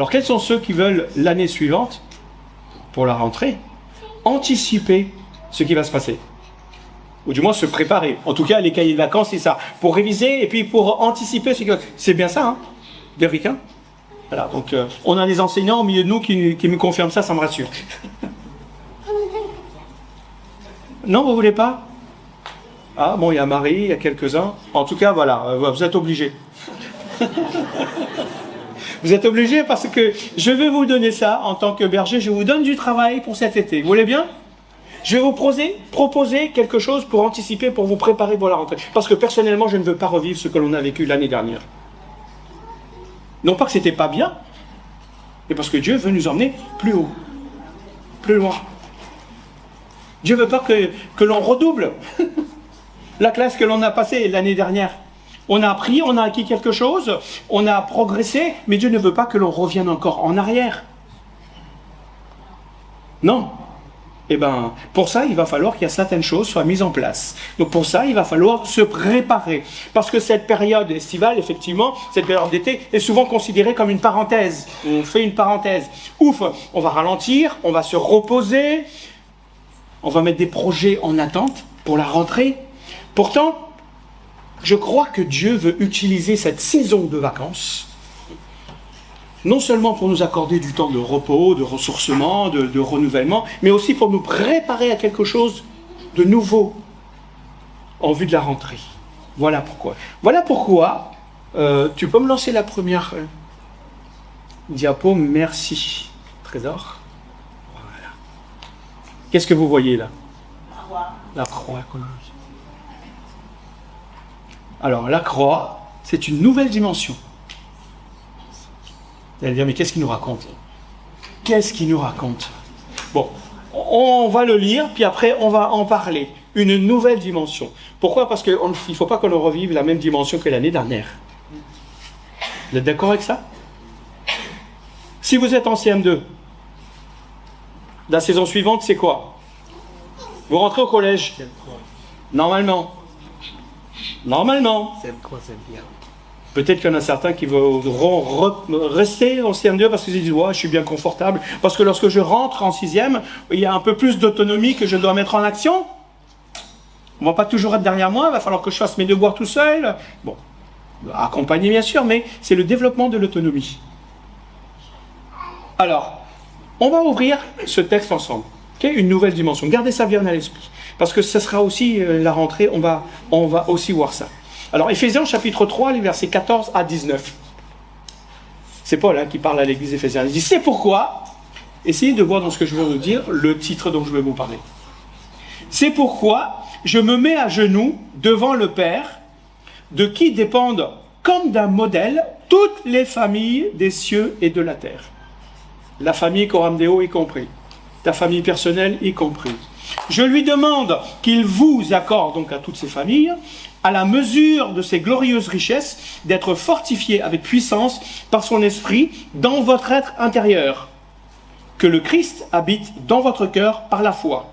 Alors, quels sont ceux qui veulent l'année suivante, pour la rentrée, anticiper ce qui va se passer? Ou du moins se préparer. En tout cas, les cahiers de vacances, c'est ça. Pour réviser et puis pour anticiper ce qui va... C'est bien ça, hein, Derrick, hein? Voilà, donc on a des enseignants au milieu de nous qui me confirment ça, ça me rassure. Non, vous voulez pas? Ah bon, il y a Marie, il y a quelques-uns. En tout cas, voilà, vous êtes obligés. Vous êtes obligés parce que je vais vous donner ça en tant que berger. Je vous donne du travail pour cet été. Vous voulez bien? Je vais vous proposer quelque chose pour anticiper, pour vous préparer pour la rentrée. Parce que personnellement, je ne veux pas revivre ce que l'on a vécu l'année dernière. Non pas que c'était pas bien, mais parce que Dieu veut nous emmener plus haut, plus loin. Dieu veut pas que l'on redouble la classe que l'on a passée l'année dernière. On a appris, on a acquis quelque chose, on a progressé, mais Dieu ne veut pas que l'on revienne encore en arrière. Non. Eh bien, pour ça, il va falloir qu'il y ait certaines choses soient mises en place. Donc pour ça, il va falloir se préparer. Parce que cette période estivale, effectivement, cette période d'été, est souvent considérée comme une parenthèse. On fait une parenthèse. Ouf, on va ralentir, on va se reposer, on va mettre des projets en attente pour la rentrée. Pourtant, je crois que Dieu veut utiliser cette saison de vacances non seulement pour nous accorder du temps de repos, de ressourcement, de renouvellement, mais aussi pour nous préparer à quelque chose de nouveau en vue de la rentrée. Voilà pourquoi. Voilà pourquoi, tu peux me lancer la première diapo, merci. Trésor. Voilà. Qu'est-ce que vous voyez là? La croix. Alors, la croix, c'est une nouvelle dimension. Vous allez dire, mais qu'est-ce qu'il nous raconte? Qu'est-ce qu'il nous raconte? Bon, on va le lire, puis après, on va en parler. Une nouvelle dimension. Pourquoi? Parce qu'il ne faut pas qu'on revive la même dimension que l'année dernière. Vous êtes d'accord avec ça? Si vous êtes en CM2, la saison suivante, c'est quoi? Vous rentrez au collège. Normalement. C'est bien. Peut-être qu'il y en a certains qui voudront rester en CM2 parce qu'ils disent « Ouais, je suis bien confortable. » Parce que lorsque je rentre en 6e, il y a un peu plus d'autonomie que je dois mettre en action. On ne va pas toujours être derrière moi, il va falloir que je fasse mes devoirs tout seul. Bon, accompagné bien sûr, mais c'est le développement de l'autonomie. Alors, on va ouvrir ce texte ensemble. Okay, une nouvelle dimension. Gardez ça bien à l'esprit. Parce que ce sera aussi la rentrée, on va aussi voir ça. Alors, Éphésiens chapitre 3, les versets 14 à 19. C'est Paul qui parle à l'église éphésienne. Il dit, c'est pourquoi, essayez de voir dans ce que je vais vous dire, le titre dont je vais vous parler. C'est pourquoi je me mets à genoux devant le Père, de qui dépendent comme d'un modèle toutes les familles des cieux et de la terre. La famille Coram Deo y compris. Ta famille personnelle y compris. Je lui demande qu'il vous accorde, donc à toutes ces familles, à la mesure de ses glorieuses richesses, d'être fortifiés avec puissance par son esprit dans votre être intérieur. Que le Christ habite dans votre cœur par la foi.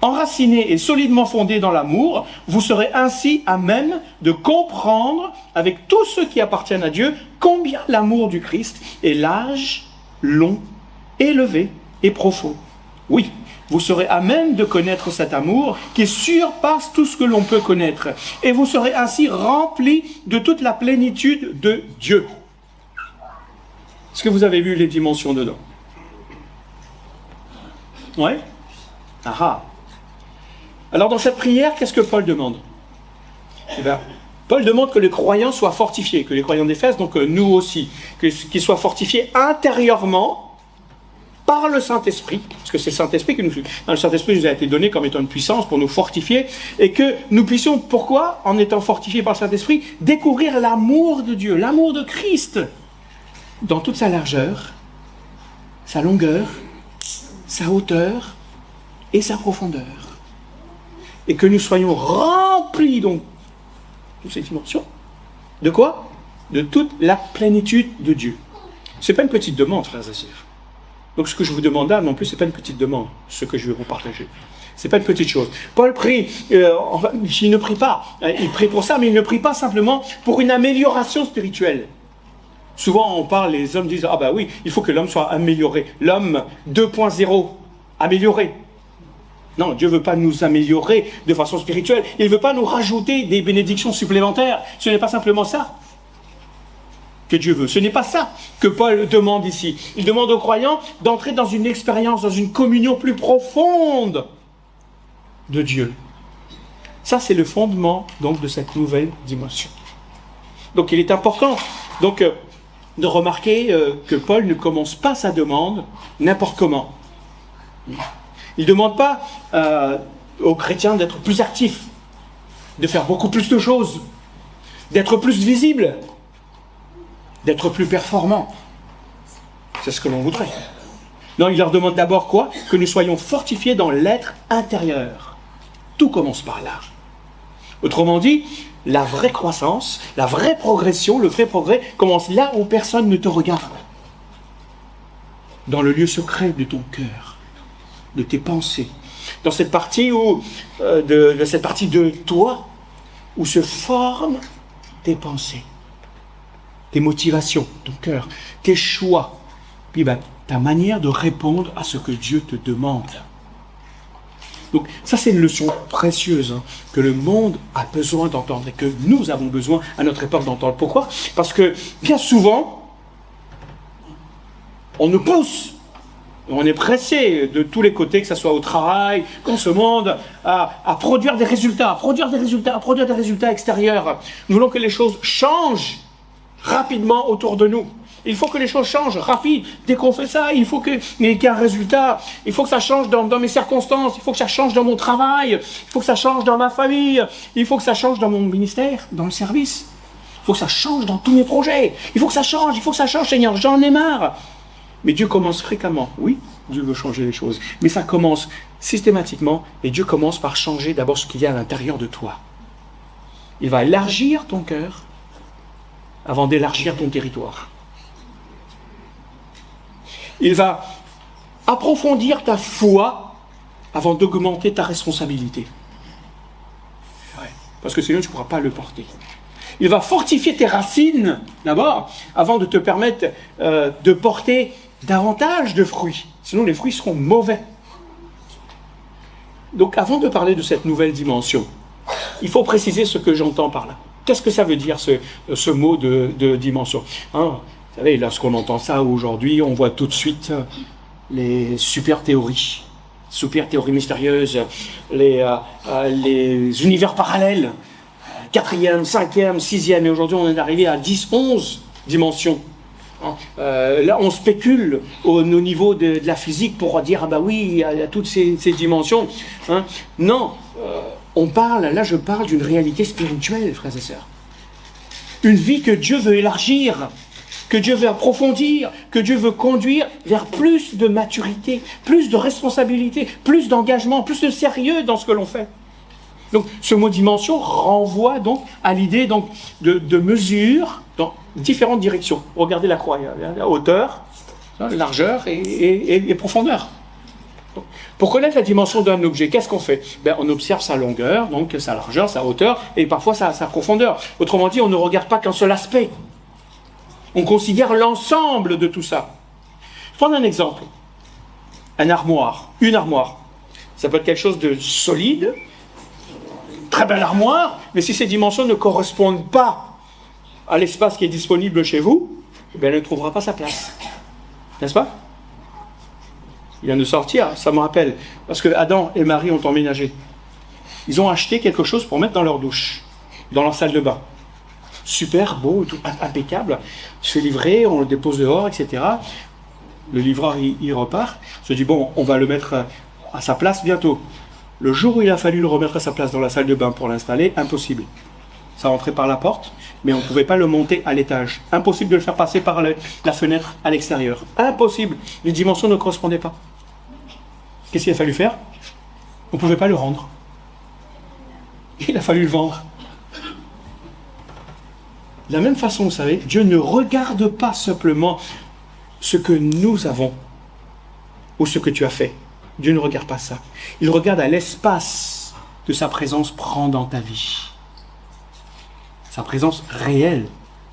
Enraciné et solidement fondé dans l'amour, vous serez ainsi à même de comprendre, avec tous ceux qui appartiennent à Dieu, combien l'amour du Christ est large, long, élevé et profond. Oui, vous serez à même de connaître cet amour qui surpasse tout ce que l'on peut connaître. Et vous serez ainsi remplis de toute la plénitude de Dieu. Est-ce que vous avez vu les dimensions dedans? Oui? Ah. Alors dans cette prière, qu'est-ce que Paul demande? Eh bien, Paul demande que les croyants soient fortifiés, que les croyants d'Éphèse, donc nous aussi, qu'ils soient fortifiés intérieurement par le Saint-Esprit, parce que c'est le Saint-Esprit qui nous... Le Saint-Esprit nous a été donné comme étant une puissance pour nous fortifier, et que nous puissions, pourquoi, en étant fortifiés par le Saint-Esprit, découvrir l'amour de Dieu, l'amour de Christ, dans toute sa largeur, sa longueur, sa hauteur et sa profondeur. Et que nous soyons remplis, donc, de ces dimensions. De quoi? De toute la plénitude de Dieu. Ce n'est pas une petite demande, frères et sœurs. Donc ce que je vous demande là, non plus, ce n'est pas une petite demande, ce que je vais vous partager. Ce n'est pas une petite chose. Paul prie, il ne prie pas, il prie pour ça, mais il ne prie pas simplement pour une amélioration spirituelle. Souvent, on parle, les hommes disent, ah ben oui, il faut que l'homme soit amélioré. L'homme 2.0, amélioré. Non, Dieu ne veut pas nous améliorer de façon spirituelle. Il ne veut pas nous rajouter des bénédictions supplémentaires. Ce n'est pas simplement ça que Dieu veut. Ce n'est pas ça que Paul demande ici. Il demande aux croyants d'entrer dans une expérience, dans une communion plus profonde de Dieu. Ça, c'est le fondement donc de cette nouvelle dimension. Donc, il est important de remarquer que Paul ne commence pas sa demande n'importe comment. Il ne demande pas aux chrétiens d'être plus actifs, de faire beaucoup plus de choses, d'être plus visibles, d'être plus performants. C'est ce que l'on voudrait. Non, il leur demande d'abord quoi? Que nous soyons fortifiés dans l'être intérieur. Tout commence par là. Autrement dit, la vraie croissance, la vraie progression, le vrai progrès commence là où personne ne te regarde. Dans le lieu secret de ton cœur, de tes pensées. Dans cette partie de cette partie de toi où se forment tes pensées, tes motivations, ton cœur, tes choix, puis ta manière de répondre à ce que Dieu te demande. Donc ça, c'est une leçon précieuse que le monde a besoin d'entendre et que nous avons besoin à notre époque d'entendre. Pourquoi? Parce que bien souvent, on nous pousse, on est pressé de tous les côtés, que ce soit au travail, qu'on se demande à produire des résultats, à produire des résultats extérieurs. Nous voulons que les choses changent rapidement autour de nous. Il faut que les choses changent rapide. Dès qu'on fait ça, il faut qu'il y ait un résultat. Il faut que ça change dans mes circonstances. Il faut que ça change dans mon travail. Il faut que ça change dans ma famille. Il faut que ça change dans mon ministère, dans le service. Il faut que ça change dans tous mes projets. Il faut que ça change, Seigneur. J'en ai marre. Mais Dieu commence fréquemment. Oui, Dieu veut changer les choses. Mais ça commence systématiquement. Et Dieu commence par changer d'abord ce qu'il y a à l'intérieur de toi. Il va élargir ton cœur avant d'élargir ton territoire. Il va approfondir ta foi avant d'augmenter ta responsabilité. Ouais, parce que sinon, tu ne pourras pas le porter. Il va fortifier tes racines, d'abord, avant de te permettre de porter davantage de fruits. Sinon, les fruits seront mauvais. Donc, avant de parler de cette nouvelle dimension, il faut préciser ce que j'entends par là. Qu'est-ce que ça veut dire, ce mot de dimension? Vous savez, lorsqu'on entend ça aujourd'hui, on voit tout de suite les super théories mystérieuses, les univers parallèles, 4e, 5e, 6e, et aujourd'hui on est arrivé à 10, 11 dimensions. Là, on spécule au niveau de la physique pour dire, ah bah oui, il y a toutes ces dimensions. Non, je parle d'une réalité spirituelle, frères et sœurs. Une vie que Dieu veut élargir, que Dieu veut approfondir, que Dieu veut conduire vers plus de maturité, plus de responsabilité, plus d'engagement, plus de sérieux dans ce que l'on fait. Donc, ce mot dimension renvoie donc à l'idée donc de mesure dans différentes directions. Regardez la croix, la hauteur, la largeur et profondeur. Donc, pour connaître la dimension d'un objet, qu'est-ce qu'on fait? On observe sa longueur, donc sa largeur, sa hauteur, et parfois sa profondeur. Autrement dit, on ne regarde pas qu'un seul aspect. On considère l'ensemble de tout ça. Je prends un exemple. Une armoire. Ça peut être quelque chose de solide, très belle armoire, mais si ces dimensions ne correspondent pas à l'espace qui est disponible chez vous, elle ne trouvera pas sa place. N'est-ce pas? Il vient de sortir, ça me rappelle, parce que Adam et Marie ont emménagé. Ils ont acheté quelque chose pour mettre dans leur douche, dans leur salle de bain. Super beau, tout impeccable. Je fais livrer, on le dépose dehors, etc. Le livreur, il repart. Je dis, bon, on va le mettre à sa place bientôt. Le jour où il a fallu le remettre à sa place dans la salle de bain pour l'installer, impossible. Ça rentrait par la porte, mais on ne pouvait pas le monter à l'étage. Impossible de le faire passer par la fenêtre à l'extérieur. Impossible. Les dimensions ne correspondaient pas. Qu'est-ce qu'il a fallu faire? On ne pouvait pas le rendre. Il a fallu le vendre. De la même façon, vous savez, Dieu ne regarde pas simplement ce que nous avons ou ce que tu as fait. Dieu ne regarde pas ça. Il regarde à l'espace que sa présence prend dans ta vie. Sa présence réelle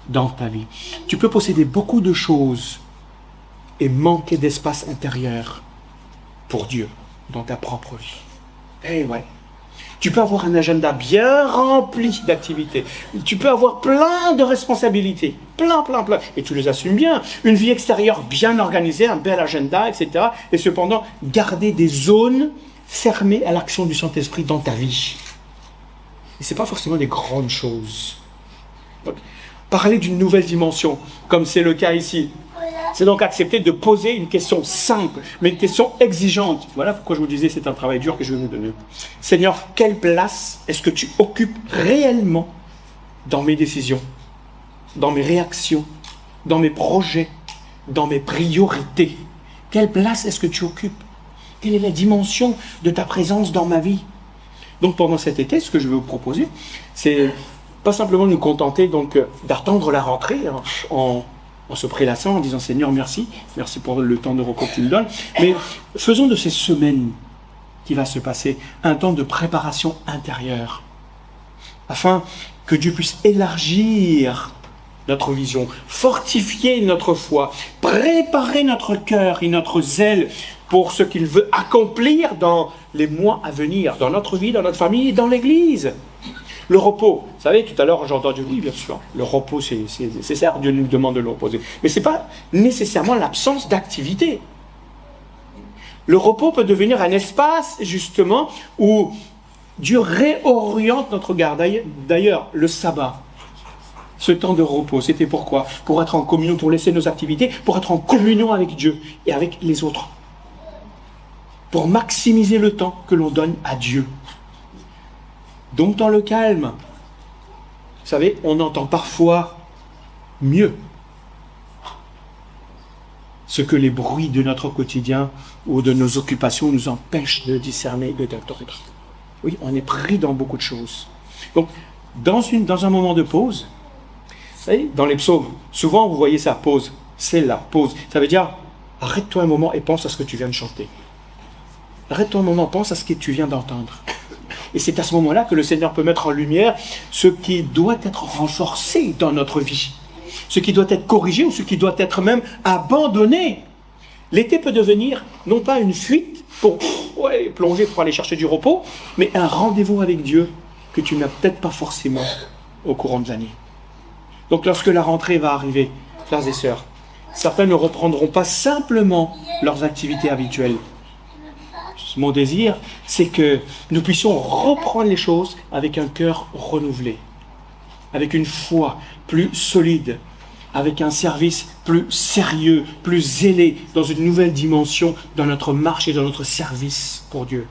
dans ta vie. Tu peux posséder beaucoup de choses et manquer d'espace intérieur pour Dieu dans ta propre vie. Eh ouais. Tu peux avoir un agenda bien rempli d'activités. Tu peux avoir plein de responsabilités. Plein. Et tu les assumes bien. Une vie extérieure bien organisée, un bel agenda, etc. Et cependant, garder des zones fermées à l'action du Saint-Esprit dans ta vie. Et ce n'est pas forcément des grandes choses. Donc, parler d'une nouvelle dimension, comme c'est le cas ici, c'est donc accepter de poser une question simple, mais une question exigeante. Voilà pourquoi je vous disais, c'est un travail dur que je vais vous donner. Seigneur, quelle place est-ce que tu occupes réellement dans mes décisions, dans mes réactions, dans mes projets, dans mes priorités? Quelle place est-ce que tu occupes? Quelle est la dimension de ta présence dans ma vie? Donc pendant cet été, ce que je vais vous proposer, c'est pas simplement nous contenter donc d'attendre la rentrée en se prélassant, en disant Seigneur merci pour le temps de repos que tu me donnes, mais faisons de ces semaines qui va se passer un temps de préparation intérieure, afin que Dieu puisse élargir notre vision, fortifier notre foi, préparer notre cœur et notre zèle pour ce qu'il veut accomplir dans les mois à venir, dans notre vie, dans notre famille et dans l'Église. Le repos, vous savez, tout à l'heure j'ai entendu, oui bien sûr, le repos c'est nécessaire, Dieu nous demande de le reposer. Mais ce n'est pas nécessairement l'absence d'activité. Le repos peut devenir un espace justement où Dieu réoriente notre regard. D'ailleurs, le sabbat, ce temps de repos, c'était pourquoi? Pour être en communion, pour laisser nos activités, pour être en communion avec Dieu et avec les autres. Pour maximiser le temps que l'on donne à Dieu. Donc dans le calme, vous savez, on entend parfois mieux ce que les bruits de notre quotidien ou de nos occupations nous empêchent de discerner et d'interpréter. Oui, on est pris dans beaucoup de choses. Donc, dans un moment de pause, vous savez, dans les psaumes, souvent vous voyez ça, pause, c'est la pause. Ça veut dire, arrête-toi un moment et pense à ce que tu viens de chanter. Arrête-toi un moment, pense à ce que tu viens d'entendre. Et c'est à ce moment-là que le Seigneur peut mettre en lumière ce qui doit être renforcé dans notre vie, ce qui doit être corrigé ou ce qui doit être même abandonné. L'été peut devenir non pas une fuite pour plonger pour aller chercher du repos, mais un rendez-vous avec Dieu que tu n'as peut-être pas forcément au courant de l'année. Donc lorsque la rentrée va arriver, frères et sœurs, certains ne reprendront pas simplement leurs activités habituelles. Mon désir, c'est que nous puissions reprendre les choses avec un cœur renouvelé, avec une foi plus solide, avec un service plus sérieux, plus zélé, dans une nouvelle dimension dans notre marche et dans notre service pour Dieu.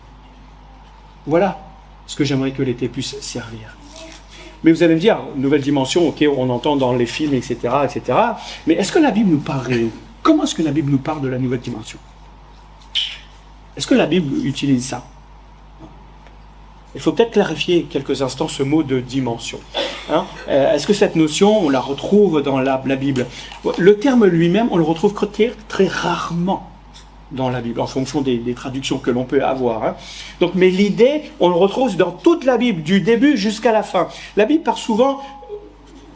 Voilà ce que j'aimerais que l'été puisse servir. Mais vous allez me dire, nouvelle dimension, ok, on entend dans les films, etc., etc. Mais est-ce que la Bible nous parle? Comment est-ce que la Bible nous parle de la nouvelle dimension? Est-ce que la Bible utilise ça? Il faut peut-être clarifier quelques instants ce mot de dimension. Est-ce que cette notion, on la retrouve dans la Bible? Le terme lui-même, on le retrouve très rarement dans la Bible, en fonction des traductions que l'on peut avoir. Donc, mais l'idée, on le retrouve dans toute la Bible, du début jusqu'à la fin. La Bible parle souvent,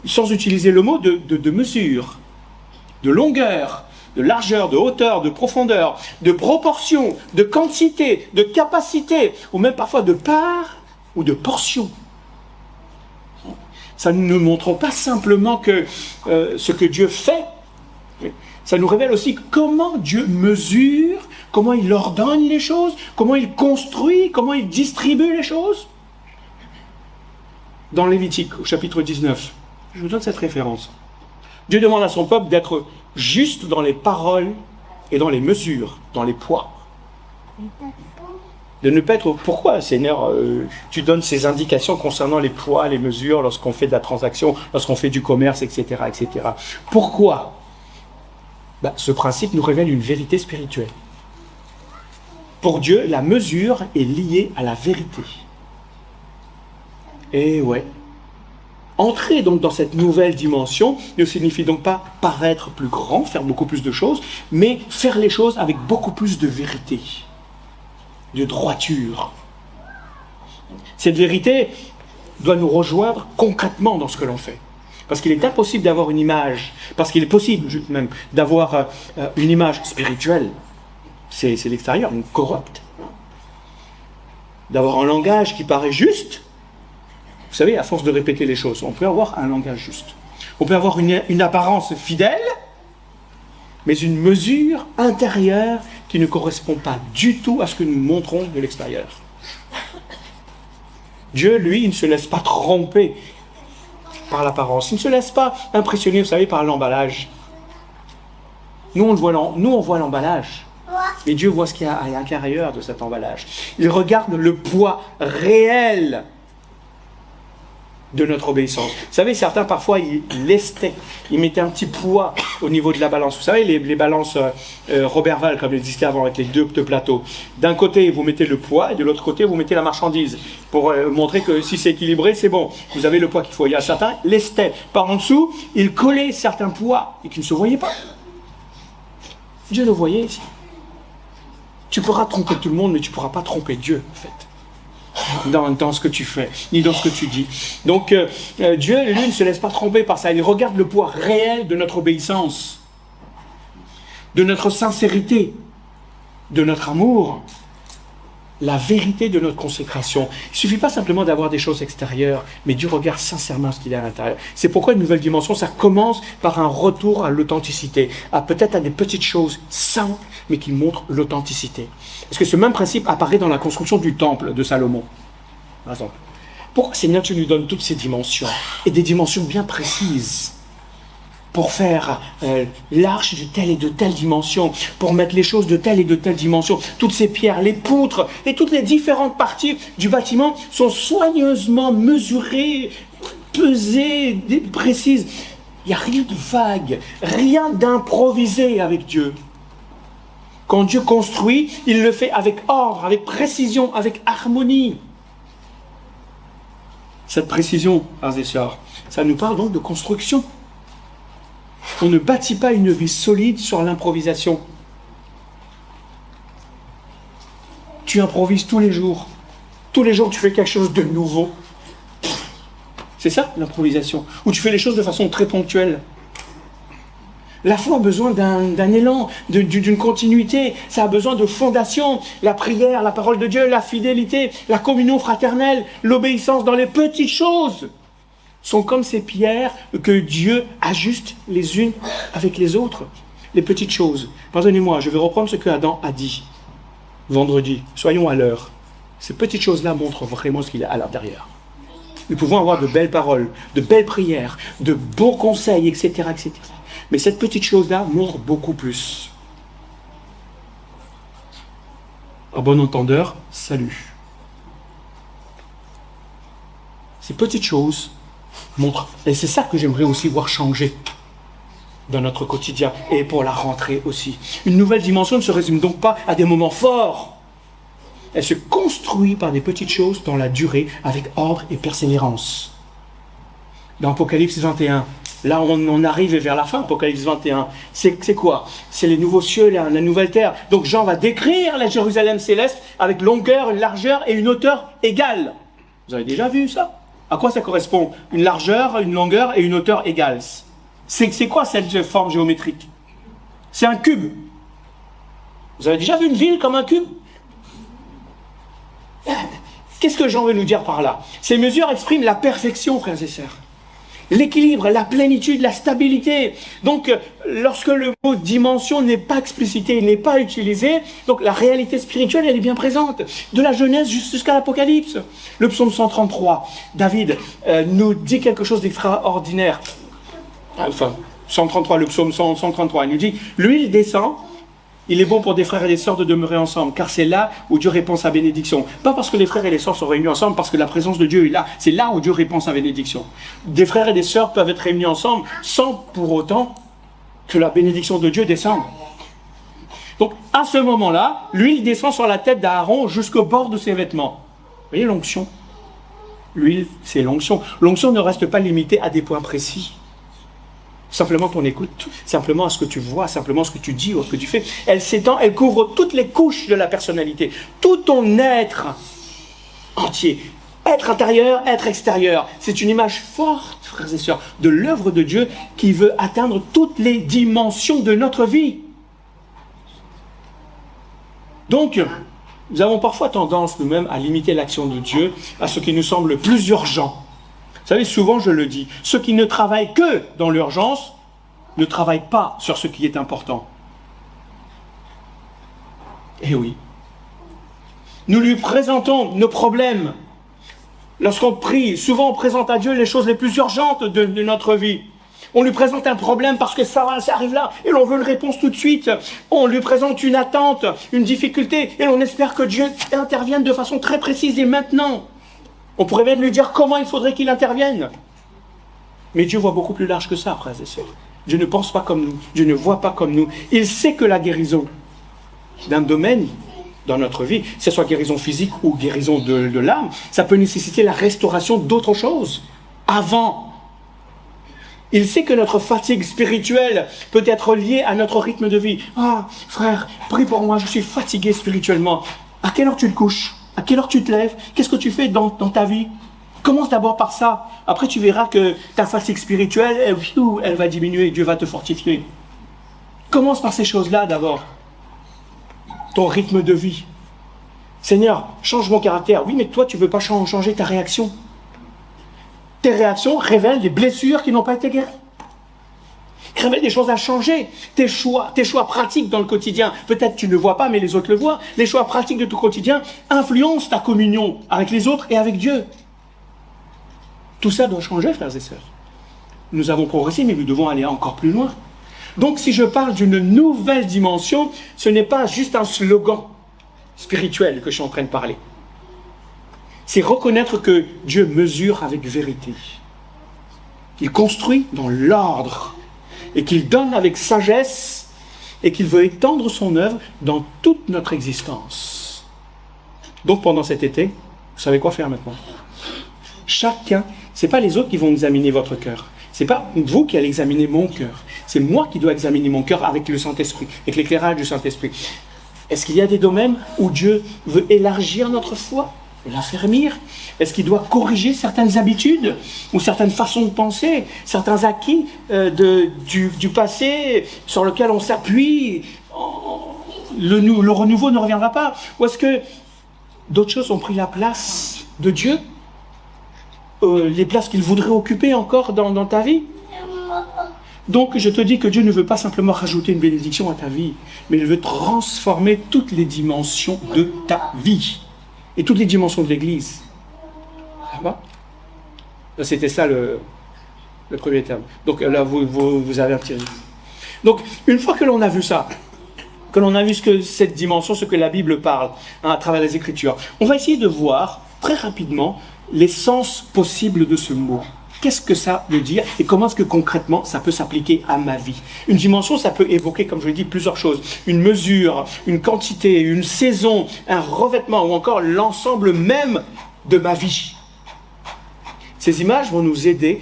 sans utiliser le mot, de mesure, de longueur, de largeur, de hauteur, de profondeur, de proportion, de quantité, de capacité, ou même parfois de part ou de portion. Ça ne nous montre pas simplement que ce que Dieu fait, ça nous révèle aussi comment Dieu mesure, comment il ordonne les choses, comment il construit, comment il distribue les choses. Dans Lévitique, au chapitre 19, je vous donne cette référence. Dieu demande à son peuple d'être juste dans les paroles et dans les mesures, dans les poids. De ne pas être... Pourquoi, Seigneur, tu donnes ces indications concernant les poids, les mesures, lorsqu'on fait de la transaction, lorsqu'on fait du commerce, etc., etc. Pourquoi? Ce principe nous révèle une vérité spirituelle. Pour Dieu, la mesure est liée à la vérité. Et ouais. Entrer donc dans cette nouvelle dimension ne signifie donc pas paraître plus grand, faire beaucoup plus de choses, mais faire les choses avec beaucoup plus de vérité, de droiture. Cette vérité doit nous rejoindre concrètement dans ce que l'on fait. Parce qu'il est impossible d'avoir une image, parce qu'il est possible même d'avoir une image spirituelle, c'est l'extérieur, une corrupte. D'avoir un langage qui paraît juste, vous savez, à force de répéter les choses, on peut avoir un langage juste. On peut avoir une apparence fidèle, mais une mesure intérieure qui ne correspond pas du tout à ce que nous montrons de l'extérieur. Dieu, lui, il ne se laisse pas tromper par l'apparence. Il ne se laisse pas impressionner, vous savez, par l'emballage. Nous, on voit l'emballage. Mais Dieu voit ce qu'il y a à l'intérieur de cet emballage. Il regarde le poids réel de notre obéissance. Vous savez, certains, parfois, ils lestaient. Ils mettaient un petit poids au niveau de la balance. Vous savez, les balances Roberval, comme elles existaient avant, avec les deux plateaux. D'un côté, vous mettez le poids, et de l'autre côté, vous mettez la marchandise. Pour montrer que si c'est équilibré, c'est bon. Vous avez le poids qu'il faut. Il y a certains lestaient. Par en dessous, ils collaient certains poids, et qui ne se voyaient pas. Dieu le voyait ici. Tu pourras tromper tout le monde, mais tu ne pourras pas tromper Dieu, en fait. Dans ce que tu fais, ni dans ce que tu dis. Donc, Dieu, lui, ne se laisse pas tromper par ça. Il regarde le poids réel de notre obéissance, de notre sincérité, de notre amour, la vérité de notre consécration. Il ne suffit pas simplement d'avoir des choses extérieures, mais Dieu regarde sincèrement ce qu'il y a à l'intérieur. C'est pourquoi une nouvelle dimension, ça commence par un retour à l'authenticité, peut-être à des petites choses simples, mais qui montrent l'authenticité. Parce que ce même principe apparaît dans la construction du temple de Salomon, par exemple. Pourquoi Seigneur, tu nous donnes toutes ces dimensions, et des dimensions bien précises, pour faire l'arche de telle et de telle dimension, pour mettre les choses de telle et de telle dimension. Toutes ces pierres, les poutres et toutes les différentes parties du bâtiment sont soigneusement mesurées, pesées, précises. Il n'y a rien de vague, rien d'improvisé avec Dieu. Quand Dieu construit, il le fait avec ordre, avec précision, avec harmonie. Cette précision, frères et sœurs, ça nous parle donc de construction. On ne bâtit pas une vie solide sur l'improvisation. Tu improvises tous les jours. Tous les jours, tu fais quelque chose de nouveau. C'est ça, l'improvisation. Ou tu fais les choses de façon très ponctuelle. La foi a besoin d'un élan, d'une continuité. Ça a besoin de fondation. La prière, la parole de Dieu, la fidélité, la communion fraternelle, l'obéissance dans les petites choses sont comme ces pierres que Dieu ajuste les unes avec les autres. Les petites choses. Pardonnez-moi, je vais reprendre ce que Adam a dit vendredi. Soyons à l'heure. Ces petites choses-là montrent vraiment ce qu'il y a à l'intérieur. Nous pouvons avoir de belles paroles, de belles prières, de beaux conseils, etc., etc. Mais cette petite chose-là montre beaucoup plus. En bon entendeur, salut. Ces petites choses montrent, et c'est ça que j'aimerais aussi voir changer dans notre quotidien, et pour la rentrée aussi. Une nouvelle dimension ne se résume donc pas à des moments forts. Elle se construit par des petites choses dans la durée, avec ordre et persévérance. Dans Apocalypse 21, là on arrive vers la fin, Apocalypse 21, c'est quoi? C'est les nouveaux cieux, la nouvelle terre. Donc Jean va décrire la Jérusalem céleste avec longueur, une largeur et une hauteur égales. Vous avez déjà vu ça? À quoi ça correspond? Une largeur, une longueur et une hauteur égales. C'est quoi cette forme géométrique? C'est un cube. Vous avez déjà vu une ville comme un cube? Qu'est-ce que Jean veut nous dire par là? Ces mesures expriment la perfection, frères et sœurs. L'équilibre, la plénitude, la stabilité. Donc, lorsque le mot dimension n'est pas explicité, il n'est pas utilisé, donc la réalité spirituelle, elle est bien présente. De la Genèse jusqu'à l'Apocalypse. Le psaume 133, David nous dit quelque chose d'extraordinaire. Enfin, 133, le psaume 133, il nous dit, l'huile descend. Il est bon pour des frères et des sœurs de demeurer ensemble, car c'est là où Dieu répand sa bénédiction. Pas parce que les frères et les sœurs sont réunis ensemble, parce que la présence de Dieu est là. C'est là où Dieu répand sa bénédiction. Des frères et des sœurs peuvent être réunis ensemble sans pour autant que la bénédiction de Dieu descende. Donc, à ce moment-là, l'huile descend sur la tête d'Aaron jusqu'au bord de ses vêtements. Vous voyez l'onction? L'huile, c'est l'onction. L'onction ne reste pas limitée à des points précis. Simplement ton écoute, simplement à ce que tu vois, simplement ce que tu dis ou ce que tu fais. Elle s'étend, elle couvre toutes les couches de la personnalité, tout ton être entier. Être intérieur, être extérieur. C'est une image forte frères et sœurs, de l'œuvre de Dieu qui veut atteindre toutes les dimensions de notre vie. Donc, nous avons parfois tendance nous-mêmes à limiter l'action de Dieu à ce qui nous semble le plus urgent. Vous savez, souvent je le dis, ceux qui ne travaillent que dans l'urgence ne travaillent pas sur ce qui est important. Eh oui. Nous lui présentons nos problèmes. Lorsqu'on prie, souvent on présente à Dieu les choses les plus urgentes de notre vie. On lui présente un problème parce que ça arrive là, et l'on veut une réponse tout de suite. On lui présente une attente, une difficulté, et on espère que Dieu intervienne de façon très précise et maintenant. On pourrait même lui dire comment il faudrait qu'il intervienne. Mais Dieu voit beaucoup plus large que ça, frères et sœurs. Dieu ne pense pas comme nous, Dieu ne voit pas comme nous. Il sait que la guérison d'un domaine dans notre vie, que ce soit guérison physique ou guérison de l'âme, ça peut nécessiter la restauration d'autres choses avant. Il sait que notre fatigue spirituelle peut être liée à notre rythme de vie. Ah, frère, prie pour moi, je suis fatigué spirituellement. À quelle heure tu te couches? À quelle heure tu te lèves? Qu'est-ce que tu fais dans ta vie? Commence d'abord par ça. Après, tu verras que ta fatigue spirituelle, elle va diminuer, Dieu va te fortifier. Commence par ces choses-là d'abord. Ton rythme de vie. Seigneur, change mon caractère. Oui, mais toi, tu ne veux pas changer ta réaction. Tes réactions révèlent des blessures qui n'ont pas été guéries. Révèlent des choses à changer. Tes choix pratiques dans le quotidien. Peut-être tu ne le vois pas, mais les autres le voient. Les choix pratiques de ton quotidien influencent ta communion avec les autres et avec Dieu. Tout ça doit changer, frères et sœurs. Nous avons progressé, mais nous devons aller encore plus loin. Donc, si je parle d'une nouvelle dimension, ce n'est pas juste un slogan spirituel que je suis en train de parler. C'est reconnaître que Dieu mesure avec vérité. Il construit dans l'ordre et qu'il donne avec sagesse et qu'il veut étendre son œuvre dans toute notre existence. Donc pendant cet été, vous savez quoi faire maintenant? Chacun, ce n'est pas les autres qui vont examiner votre cœur. Ce n'est pas vous qui allez examiner mon cœur. C'est moi qui dois examiner mon cœur avec le Saint-Esprit, avec l'éclairage du Saint-Esprit. Est-ce qu'il y a des domaines où Dieu veut élargir notre foi, l'affermir? Est-ce qu'il doit corriger certaines habitudes ou certaines façons de penser, certains acquis du passé sur lequel on s'appuie? Le renouveau ne reviendra pas. Ou est-ce que d'autres choses ont pris la place de Dieu? Les places qu'il voudrait occuper encore dans ta vie? Donc je te dis que Dieu ne veut pas simplement rajouter une bénédiction à ta vie, mais il veut transformer toutes les dimensions de ta vie et toutes les dimensions de l'Église. Ça va? C'était ça le premier terme. Donc là, vous avez un petit risque. Donc, une fois que l'on a vu ça, que l'on a vu cette dimension, ce que la Bible parle à travers les Écritures, on va essayer de voir très rapidement les sens possibles de ce mot. Qu'est-ce que ça veut dire et comment est-ce que concrètement ça peut s'appliquer à ma vie? Une dimension, ça peut évoquer, comme je l'ai dit, plusieurs choses. Une mesure, une quantité, une saison, un revêtement ou encore l'ensemble même de ma vie. Ces images vont nous aider.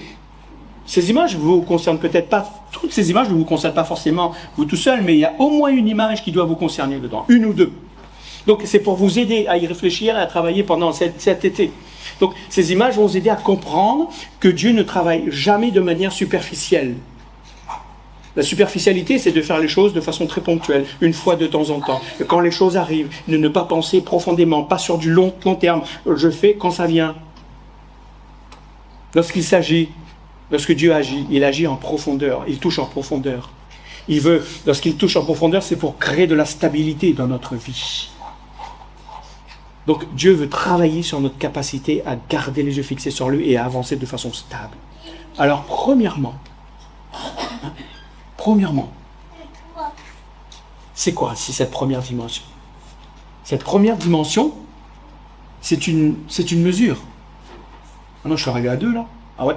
Ces images ne vous concernent peut-être pas, toutes ces images ne vous concernent pas forcément vous tout seul, mais il y a au moins une image qui doit vous concerner dedans, une ou deux. Donc c'est pour vous aider à y réfléchir et à travailler pendant cet été. Donc ces images vont vous aider à comprendre que Dieu ne travaille jamais de manière superficielle. La superficialité, c'est de faire les choses de façon très ponctuelle, une fois de temps en temps. Et quand les choses arrivent, de ne pas penser profondément, pas sur du long terme. Je fais quand ça vient. Lorsqu'il s'agit, lorsque Dieu agit, il agit en profondeur, il touche en profondeur. Il veut, lorsqu'il touche en profondeur, c'est pour créer de la stabilité dans notre vie. Donc Dieu veut travailler sur notre capacité à garder les yeux fixés sur lui et à avancer de façon stable. Alors premièrement, c'est quoi cette première dimension? Cette première dimension, c'est une mesure. Ah non, je suis arrivé à 2 là. Ah ouais.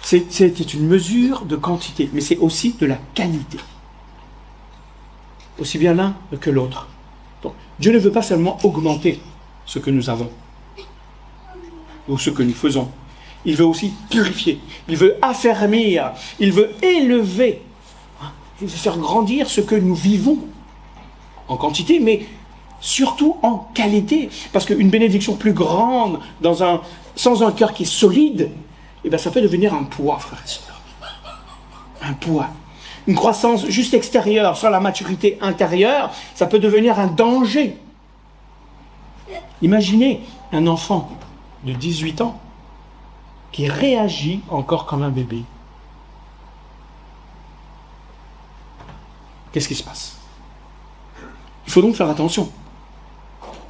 C'est une mesure de quantité, mais c'est aussi de la qualité. Aussi bien l'un que l'autre. Donc Dieu ne veut pas seulement augmenter ce que nous avons ou ce que nous faisons. Il veut aussi purifier, il veut affermir, il veut élever, il veut faire grandir ce que nous vivons en quantité, mais surtout en qualité. Parce qu'une bénédiction plus grande sans un cœur qui est solide eh bien ça peut devenir un poids, frères et sœurs. Un poids. Une croissance juste extérieure, sans la maturité intérieure, ça peut devenir un danger. Imaginez un enfant de 18 ans qui réagit encore comme un bébé. Qu'est-ce qui se passe? Il faut donc faire attention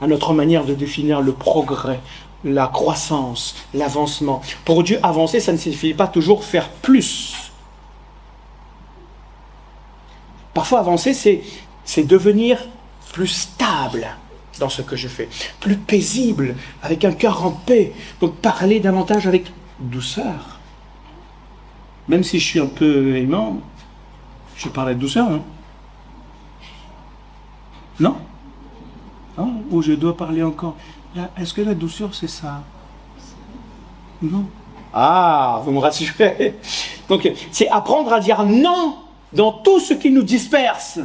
à notre manière de définir le progrès, la croissance, l'avancement. Pour Dieu, avancer, ça ne signifie pas toujours faire plus. Parfois, avancer, c'est devenir plus stable dans ce que je fais, plus paisible, avec un cœur en paix. Donc, parler davantage avec douceur. Même si je suis un peu aimant, je parle avec douceur, hein? Non? Hein? Ou je dois parler encore? Est-ce que la douceur, c'est ça? Non. Ah, vous me rassurez. Donc, c'est apprendre à dire non dans tout ce qui nous disperse.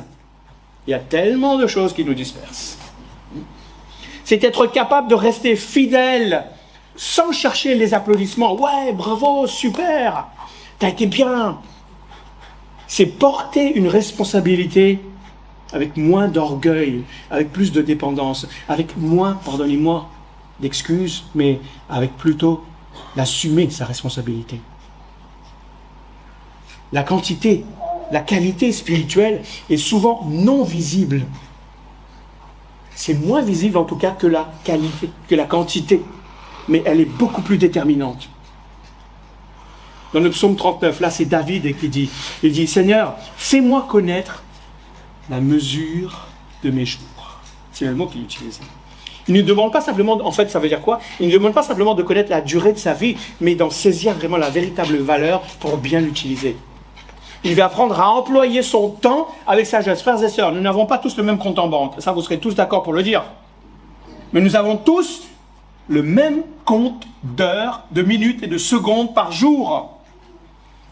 Il y a tellement de choses qui nous dispersent. C'est être capable de rester fidèle sans chercher les applaudissements. Ouais, bravo, super, t'as été bien. C'est porter une responsabilité avec moins d'orgueil, avec plus de dépendance, avec moins, pardonnez-moi, d'excuses, mais avec plutôt d'assumer sa responsabilité. La quantité, la qualité spirituelle est souvent non visible. C'est moins visible en tout cas que la qualité, que la quantité, mais elle est beaucoup plus déterminante. Dans le psaume 39, là c'est David qui dit, il dit, Seigneur, fais-moi connaître la mesure de mes jours. C'est le mot qu'il utilise. Il ne demande pas simplement, en fait ça veut dire quoi? Il ne demande pas simplement de connaître la durée de sa vie, mais d'en saisir vraiment la véritable valeur pour bien l'utiliser. Il va apprendre à employer son temps avec sagesse. Frères et sœurs, nous n'avons pas tous le même compte en banque. Ça, vous serez tous d'accord pour le dire. Mais nous avons tous le même compte d'heures, de minutes et de secondes par jour.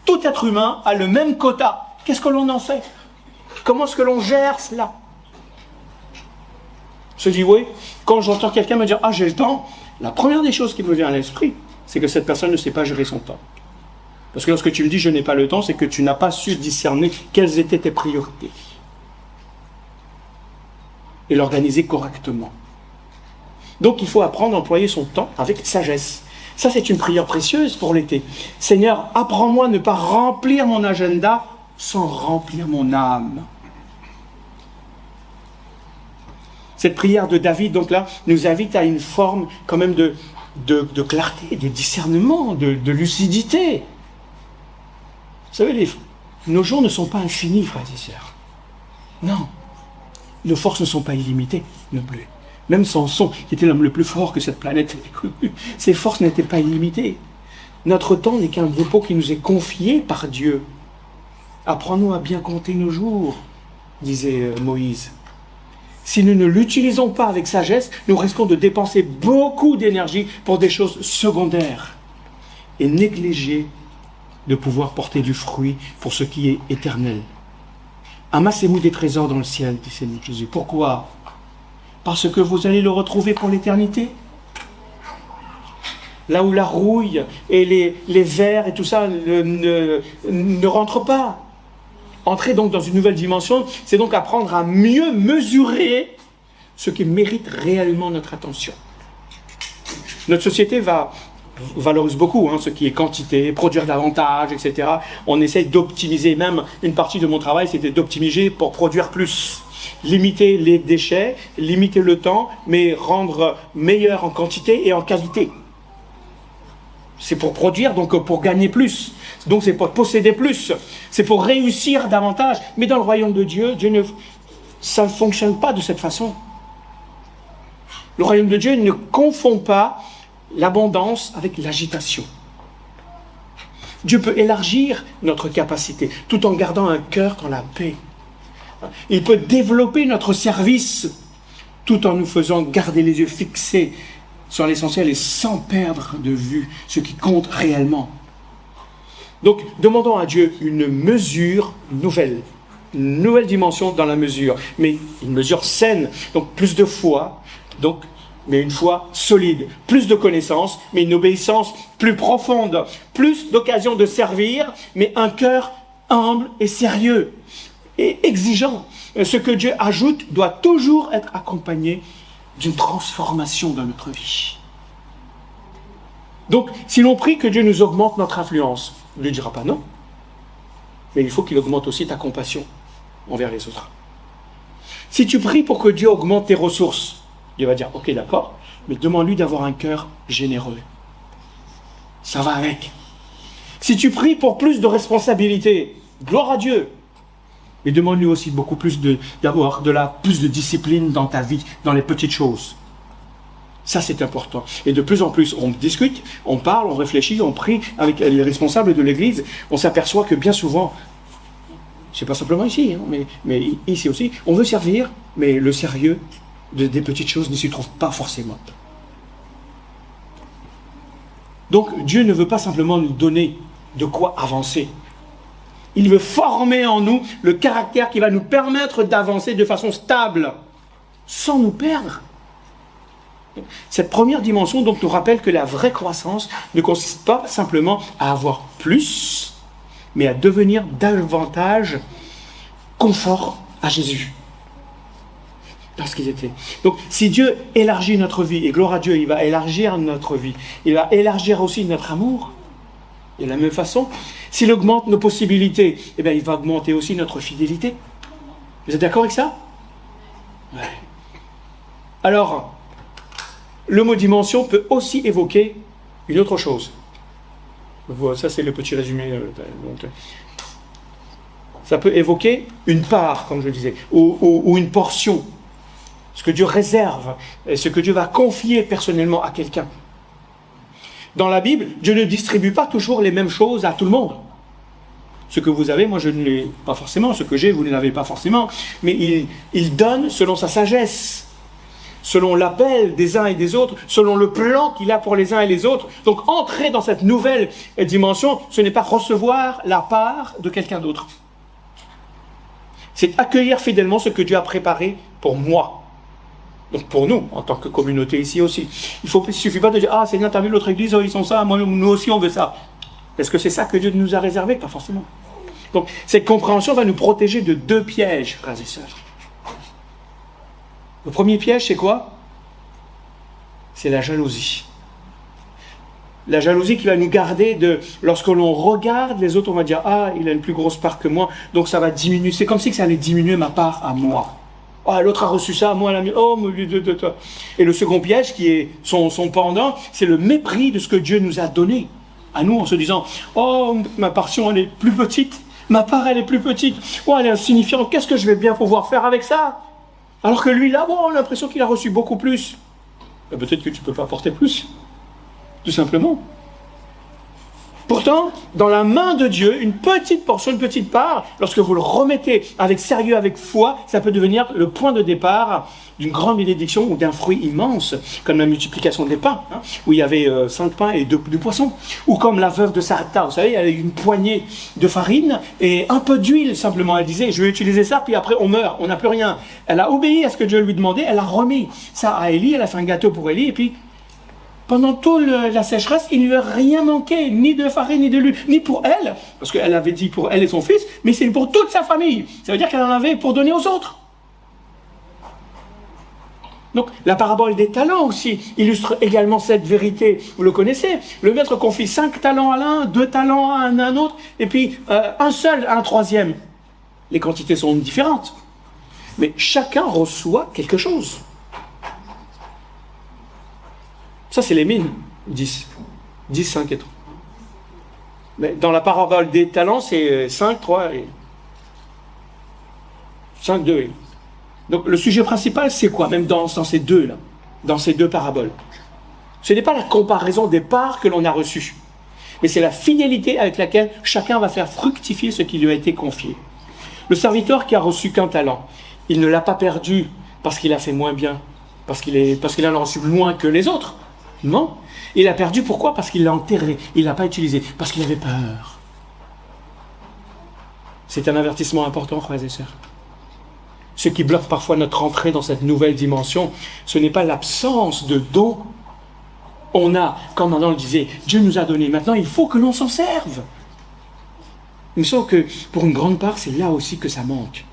Tout être humain a le même quota. Qu'est-ce que l'on en fait? Comment est-ce que l'on gère cela? Je dis oui, quand j'entends quelqu'un me dire « Ah, j'ai le temps », la première des choses qui me vient à l'esprit, c'est que cette personne ne sait pas gérer son temps. Parce que lorsque tu me dis « je n'ai pas le temps », c'est que tu n'as pas su discerner quelles étaient tes priorités. Et l'organiser correctement. Donc il faut apprendre à employer son temps avec sagesse. Ça c'est une prière précieuse pour l'été. Seigneur, apprends-moi à ne pas remplir mon agenda sans remplir mon âme. Cette prière de David, donc là, nous invite à une forme quand même de clarté, de discernement, de lucidité. Vous savez, nos jours ne sont pas infinis, frères et sœurs. Non. Nos forces ne sont pas illimitées non plus. Même Samson, qui était l'homme le plus fort que cette planète ait connu, ses forces n'étaient pas illimitées. Notre temps n'est qu'un repos qui nous est confié par Dieu. Apprends-nous à bien compter nos jours, disait Moïse. Si nous ne l'utilisons pas avec sagesse, nous risquons de dépenser beaucoup d'énergie pour des choses secondaires et négliger de pouvoir porter du fruit pour ce qui est éternel. Amassez-vous des trésors dans le ciel, dit Seigneur Jésus. Pourquoi? Parce que vous allez le retrouver pour l'éternité. Là où la rouille et les vers et tout ça ne rentrent pas. Entrer donc dans une nouvelle dimension, c'est donc apprendre à mieux mesurer ce qui mérite réellement notre attention. Notre société valorise beaucoup ce qui est quantité, produire davantage, etc. On essaye d'optimiser, même une partie de mon travail, c'était d'optimiser pour produire plus. Limiter les déchets, limiter le temps, mais rendre meilleur en quantité et en qualité. C'est pour produire, donc pour gagner plus. Donc c'est pour posséder plus. C'est pour réussir davantage. Mais dans le royaume de Dieu, ça ne fonctionne pas de cette façon. Le royaume de Dieu ne confond pas l'abondance avec l'agitation. Dieu peut élargir notre capacité tout en gardant un cœur dans la paix. Il peut développer notre service tout en nous faisant garder les yeux fixés sur l'essentiel et sans perdre de vue ce qui compte réellement. Donc, demandons à Dieu une mesure nouvelle, une nouvelle dimension dans la mesure, mais une mesure saine, donc plus de foi, donc mais une foi solide. Plus de connaissances, mais une obéissance plus profonde. Plus d'occasions de servir, mais un cœur humble et sérieux et exigeant. Ce que Dieu ajoute doit toujours être accompagné d'une transformation dans notre vie. Donc, si l'on prie que Dieu nous augmente notre influence, il ne lui dira pas non. Mais il faut qu'il augmente aussi ta compassion envers les autres. Si tu pries pour que Dieu augmente tes ressources, Dieu va dire, ok, d'accord, mais demande-lui d'avoir un cœur généreux. Ça va avec. Si tu pries pour plus de responsabilités, gloire à Dieu, mais demande-lui aussi beaucoup plus d'avoir plus de discipline dans ta vie, dans les petites choses. Ça, c'est important. Et de plus en plus, on discute, on parle, on réfléchit, on prie avec les responsables de l'Église. On s'aperçoit que bien souvent, c'est pas simplement ici, hein, mais ici aussi, on veut servir, mais le sérieux des petites choses ne s'y trouve pas forcément. Donc, Dieu ne veut pas simplement nous donner de quoi avancer. Il veut former en nous le caractère qui va nous permettre d'avancer de façon stable, sans nous perdre. Cette première dimension donc nous rappelle que la vraie croissance ne consiste pas simplement à avoir plus, mais à devenir davantage conforme à Jésus. Dans ce qu'ils étaient. Donc si Dieu élargit notre vie, et gloire à Dieu, il va élargir notre vie, il va élargir aussi notre amour, et de la même façon, s'il augmente nos possibilités, eh bien, il va augmenter aussi notre fidélité. Vous êtes d'accord avec ça? Ouais. Alors, le mot dimension peut aussi évoquer une autre chose. Voilà, ça c'est le petit résumé. Ça peut évoquer une part, comme je le disais, ou une portion. Ce que Dieu réserve, et ce que Dieu va confier personnellement à quelqu'un. Dans la Bible, Dieu ne distribue pas toujours les mêmes choses à tout le monde. Ce que vous avez, moi je ne l'ai pas forcément. Ce que j'ai, vous ne l'avez pas forcément. Mais il donne selon sa sagesse, selon l'appel des uns et des autres, selon le plan qu'il a pour les uns et les autres. Donc entrer dans cette nouvelle dimension, ce n'est pas recevoir la part de quelqu'un d'autre. C'est accueillir fidèlement ce que Dieu a préparé pour moi. Donc pour nous, en tant que communauté ici aussi. Il ne suffit pas de dire « Ah Seigneur, tu as vu l'autre église, ils sont ça, moi, nous aussi on veut ça. » Est-ce que c'est ça que Dieu nous a réservé? Pas forcément. Donc cette compréhension va nous protéger de deux pièges, frères et sœurs. Le premier piège, c'est quoi? C'est la jalousie. La jalousie qui va nous garder lorsque l'on regarde les autres, on va dire « Ah, il a une plus grosse part que moi, donc ça va diminuer. » C'est comme si ça allait diminuer ma part à moi. « Ah, l'autre a reçu ça, moi, elle a mis... Oh, de toi. » Et le second piège, qui est son pendant, c'est le mépris de ce que Dieu nous a donné à nous, en se disant « Oh, ma portion, elle est plus petite. Ma part, elle est plus petite. Oh, elle est insignifiante. Qu'est-ce que je vais bien pouvoir faire avec ça ?» Alors que lui, là, bon, on a l'impression qu'il a reçu beaucoup plus. Et peut-être que tu ne peux pas apporter plus. Tout simplement. Pourtant, dans la main de Dieu, une petite portion, une petite part, lorsque vous le remettez avec sérieux, avec foi, ça peut devenir le point de départ d'une grande bénédiction ou d'un fruit immense, comme la multiplication des pains, hein, où il y avait 5 pains et 2 poissons. Ou comme la veuve de Sarepta, vous savez, elle avait une poignée de farine et un peu d'huile simplement. Elle disait, je vais utiliser ça, puis après on meurt, on n'a plus rien. Elle a obéi à ce que Dieu lui demandait, elle a remis ça à Élie, elle a fait un gâteau pour Élie, et puis pendant toute la sécheresse, il ne lui a rien manqué, ni de farine, ni de l'huile, ni pour elle, parce qu'elle avait dit pour elle et son fils, mais c'est pour toute sa famille. Ça veut dire qu'elle en avait pour donner aux autres. Donc, la parabole des talents aussi illustre également cette vérité. Vous le connaissez. Le maître confie 5 talents à l'un, 2 talents à un autre, et puis un seul à un troisième. Les quantités sont différentes. Mais chacun reçoit quelque chose. Ça, c'est les mines. 10. 10, 5 et 3. Mais dans la parabole des talents, c'est 5, 3 et 5, 2 et... Donc le sujet principal, c'est quoi? Même dans ces deux-là, dans ces deux paraboles. Ce n'est pas la comparaison des parts que l'on a reçues, mais c'est la fidélité avec laquelle chacun va faire fructifier ce qui lui a été confié. Le serviteur qui a reçu qu'un talent, il ne l'a pas perdu parce qu'il a fait moins bien, parce qu'il en a reçu moins que les autres. Non. Il a perdu pourquoi? Parce qu'il l'a enterré, il ne l'a pas utilisé, parce qu'il avait peur. C'est un avertissement important, frères et sœurs. Ce qui bloque parfois notre entrée dans cette nouvelle dimension, ce n'est pas l'absence de dons. On a, comme Adam le disait, Dieu nous a donné. Maintenant, il faut que l'on s'en serve. Il me semble que pour une grande part, c'est là aussi que ça manque.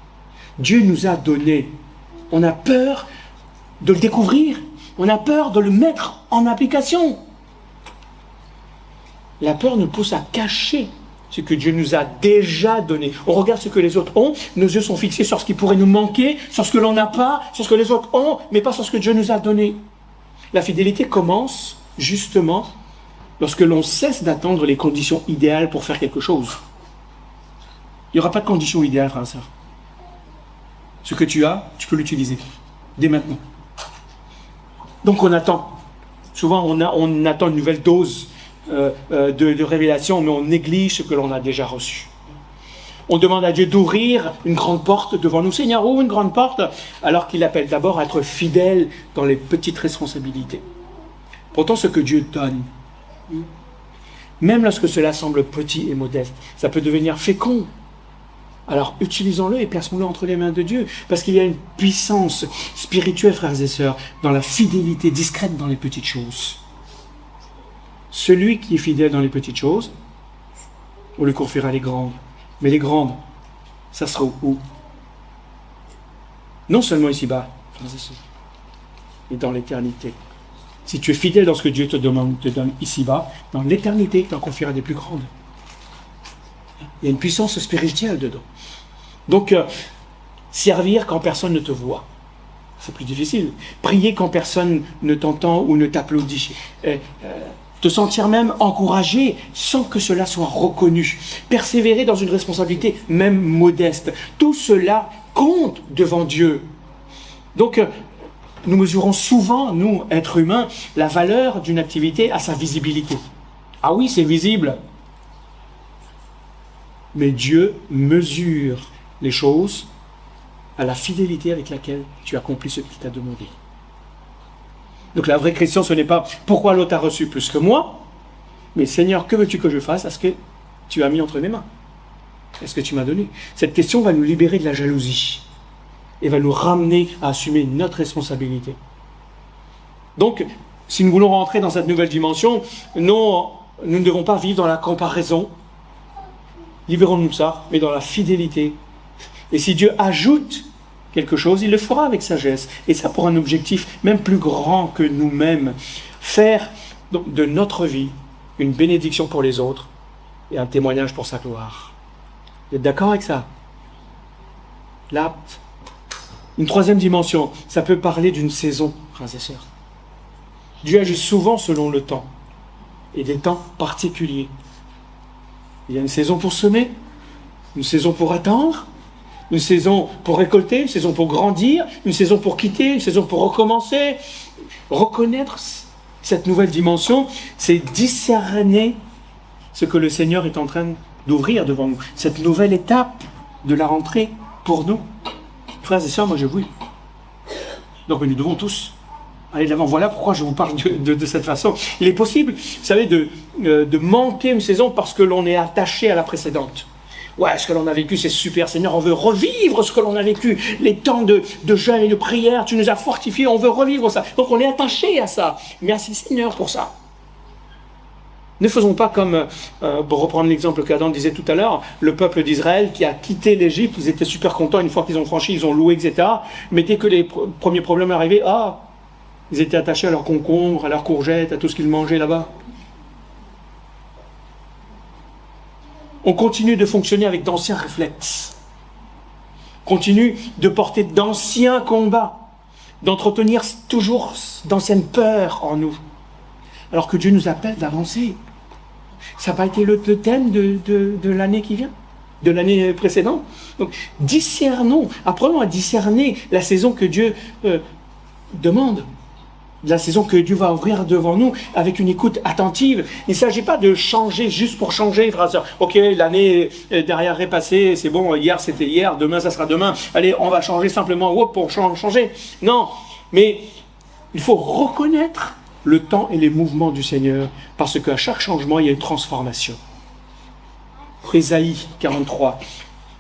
Dieu nous a donné. On a peur de le découvrir. On a peur de le mettre en application. La peur nous pousse à cacher ce que Dieu nous a déjà donné. On regarde ce que les autres ont, nos yeux sont fixés sur ce qui pourrait nous manquer, sur ce que l'on n'a pas, sur ce que les autres ont, mais pas sur ce que Dieu nous a donné. La fidélité commence justement lorsque l'on cesse d'attendre les conditions idéales pour faire quelque chose. Il n'y aura pas de conditions idéales, frère et sœur. Ce que tu as, tu peux l'utiliser dès maintenant. Donc on attend. Souvent on attend une nouvelle dose de révélation, mais on néglige ce que l'on a déjà reçu. On demande à Dieu d'ouvrir une grande porte devant nous. Seigneur, ouvre une grande porte, alors qu'il appelle d'abord à être fidèle dans les petites responsabilités. Pourtant, ce que Dieu donne, même lorsque cela semble petit et modeste, ça peut devenir fécond. Alors, utilisons-le et plaçons-le entre les mains de Dieu, parce qu'il y a une puissance spirituelle, frères et sœurs, dans la fidélité discrète dans les petites choses. Celui qui est fidèle dans les petites choses, on lui confiera les grandes. Mais les grandes, ça sera où? Non seulement ici-bas, frères et sœurs, mais dans l'éternité. Si tu es fidèle dans ce que Dieu te donne ici-bas, dans l'éternité, tu en confieras des plus grandes. Il y a une puissance spirituelle dedans. Donc, servir quand personne ne te voit, c'est plus difficile. Prier quand personne ne t'entend ou ne t'applaudit. Te sentir même encouragé sans que cela soit reconnu. Persévérer dans une responsabilité même modeste. Tout cela compte devant Dieu. Donc, nous mesurons souvent, nous, êtres humains, la valeur d'une activité à sa visibilité. Ah oui, c'est visible. Mais Dieu mesure les choses à la fidélité avec laquelle tu accomplis ce qu'il t'a demandé. Donc la vraie question, ce n'est pas pourquoi l'autre a reçu plus que moi, mais Seigneur, que veux-tu que je fasse à ce que tu as mis entre mes mains? Est-ce que tu m'as donné? Cette question va nous libérer de la jalousie et va nous ramener à assumer notre responsabilité. Donc, si nous voulons rentrer dans cette nouvelle dimension, nous ne devons pas vivre dans la comparaison, libérons-nous de ça, mais dans la fidélité. Et si Dieu ajoute quelque chose, il le fera avec sagesse. Et ça pour un objectif même plus grand que nous-mêmes. Faire donc, de notre vie une bénédiction pour les autres et un témoignage pour sa gloire. Vous êtes d'accord avec ça? Là, une troisième dimension, ça peut parler d'une saison, frères et sœurs. Dieu agit souvent selon le temps et des temps particuliers. Il y a une saison pour semer, une saison pour attendre, une saison pour récolter, une saison pour grandir, une saison pour quitter, une saison pour recommencer. Reconnaître cette nouvelle dimension, c'est discerner ce que le Seigneur est en train d'ouvrir devant nous. Cette nouvelle étape de la rentrée pour nous. Frères et sœurs, moi je oui. Donc nous devons tous aller de l'avant. Voilà pourquoi je vous parle de cette façon. Il est possible, vous savez, de manquer une saison parce que l'on est attaché à la précédente. Ouais, ce que l'on a vécu, c'est super, Seigneur, on veut revivre ce que l'on a vécu. Les temps de jeûne et de prière, tu nous as fortifiés, on veut revivre ça. Donc on est attaché à ça. Merci Seigneur pour ça. Ne faisons pas comme, pour reprendre l'exemple qu'Adam disait tout à l'heure, le peuple d'Israël qui a quitté l'Égypte, ils étaient super contents, une fois qu'ils ont franchi, ils ont loué, etc. Mais dès que les premiers problèmes arrivaient, ils étaient attachés à leurs concombres, à leurs courgettes, à tout ce qu'ils mangeaient là-bas. On continue de fonctionner avec d'anciens réflexes. Continue de porter d'anciens combats, d'entretenir toujours d'anciennes peurs en nous. Alors que Dieu nous appelle d'avancer. Ça n'a pas été le thème de l'année qui vient, de l'année précédente. Donc, discernons, apprenons à discerner la saison que Dieu demande. La saison que Dieu va ouvrir devant nous avec une écoute attentive. Il ne s'agit pas de changer juste pour changer, frères et sœurs. Ok, l'année derrière est passée, c'est bon, hier c'était hier, demain ça sera demain. Allez, on va changer simplement pour changer. Non, mais il faut reconnaître le temps et les mouvements du Seigneur, parce qu'à chaque changement, il y a une transformation. Ésaïe 43.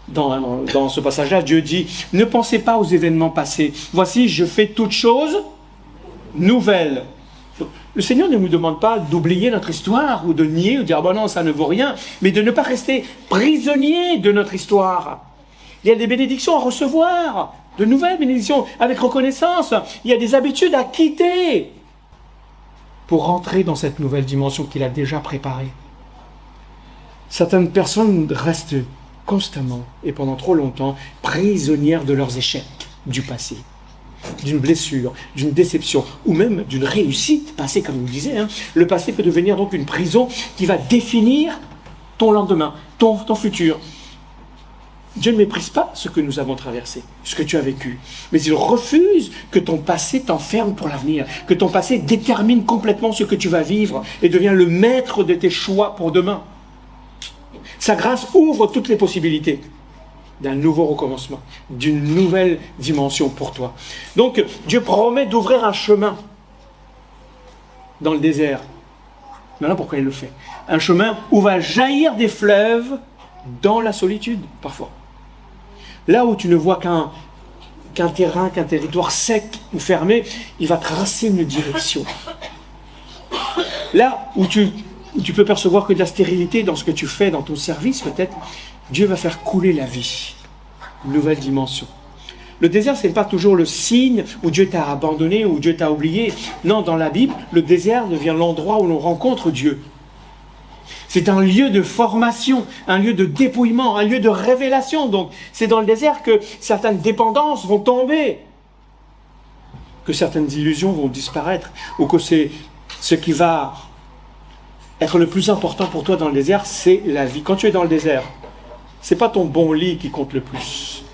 dans ce passage-là, Dieu dit, ne pensez pas aux événements passés. Voici, je fais toutes choses nouvelles. Le Seigneur ne nous demande pas d'oublier notre histoire ou de nier ou de dire, non, ça ne vaut rien, mais de ne pas rester prisonnier de notre histoire. Il y a des bénédictions à recevoir, de nouvelles bénédictions avec reconnaissance. Il y a des habitudes à quitter pour rentrer dans cette nouvelle dimension qu'il a déjà préparée. Certaines personnes restent constamment et pendant trop longtemps prisonnières de leurs échecs du passé, d'une blessure, d'une déception ou même d'une réussite passée, comme vous disiez. Le passé peut devenir donc une prison qui va définir ton lendemain, ton futur. Dieu ne méprise pas ce que nous avons traversé, ce que tu as vécu. Mais il refuse que ton passé t'enferme pour l'avenir, que ton passé détermine complètement ce que tu vas vivre et devient le maître de tes choix pour demain. Sa grâce ouvre toutes les possibilités d'un nouveau recommencement, d'une nouvelle dimension pour toi. Donc, Dieu promet d'ouvrir un chemin dans le désert. Maintenant, pourquoi il le fait? Un chemin où va jaillir des fleuves dans la solitude, parfois. Là où tu ne vois qu'un terrain, qu'un territoire sec ou fermé, il va tracer une direction. Là où tu peux percevoir que de la stérilité dans ce que tu fais, dans ton service peut-être, Dieu va faire couler la vie. Une nouvelle dimension. Le désert, ce n'est pas toujours le signe où Dieu t'a abandonné, où Dieu t'a oublié. Non, dans la Bible, le désert devient l'endroit où l'on rencontre Dieu. C'est un lieu de formation, un lieu de dépouillement, un lieu de révélation. Donc, c'est dans le désert que certaines dépendances vont tomber, que certaines illusions vont disparaître, ou que c'est ce qui va être le plus important pour toi dans le désert, c'est la vie. Quand tu es dans le désert, c'est pas ton bon lit qui compte le plus.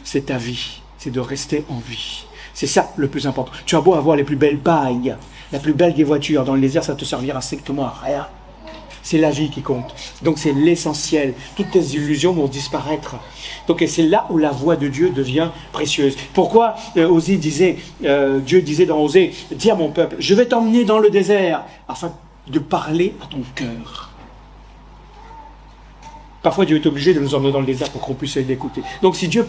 C'est ta vie. C'est de rester en vie. C'est ça le plus important. Tu as beau avoir les plus belles bagues, la plus belle des voitures, dans le désert, ça te servira strictement à rien. C'est la vie qui compte. Donc c'est l'essentiel. Toutes tes illusions vont disparaître. Donc et c'est là où la voix de Dieu devient précieuse. Pourquoi Osée disait, Dieu disait dans Osée, dis à mon peuple, je vais t'emmener dans le désert afin de parler à ton cœur. Parfois Dieu est obligé de nous emmener dans le désert pour qu'on puisse l'écouter. Donc si Dieu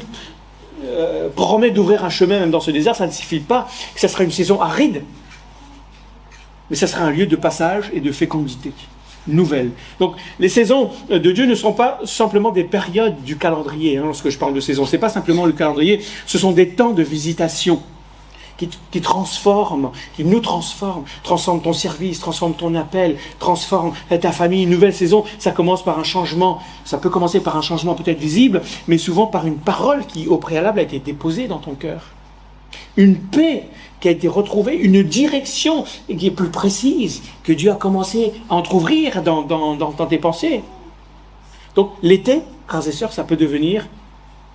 promet d'ouvrir un chemin même dans ce désert, ça ne signifie pas que ça sera une saison aride, mais ça sera un lieu de passage et de fécondité nouvelle. Donc les saisons de Dieu ne sont pas simplement des périodes du calendrier. Lorsque je parle de saison, ce n'est pas simplement le calendrier, ce sont des temps de visitation qui transforment, qui nous transforment, transforment ton service, transforment ton appel, transforment ta famille. Une nouvelle saison, ça commence par un changement. Ça peut commencer par un changement peut-être visible, mais souvent par une parole qui au préalable a été déposée dans ton cœur. Une paix qui a été retrouvée, une direction qui est plus précise, que Dieu a commencé à entrouvrir dans tes pensées. Donc l'été, frères et sœurs, ça peut devenir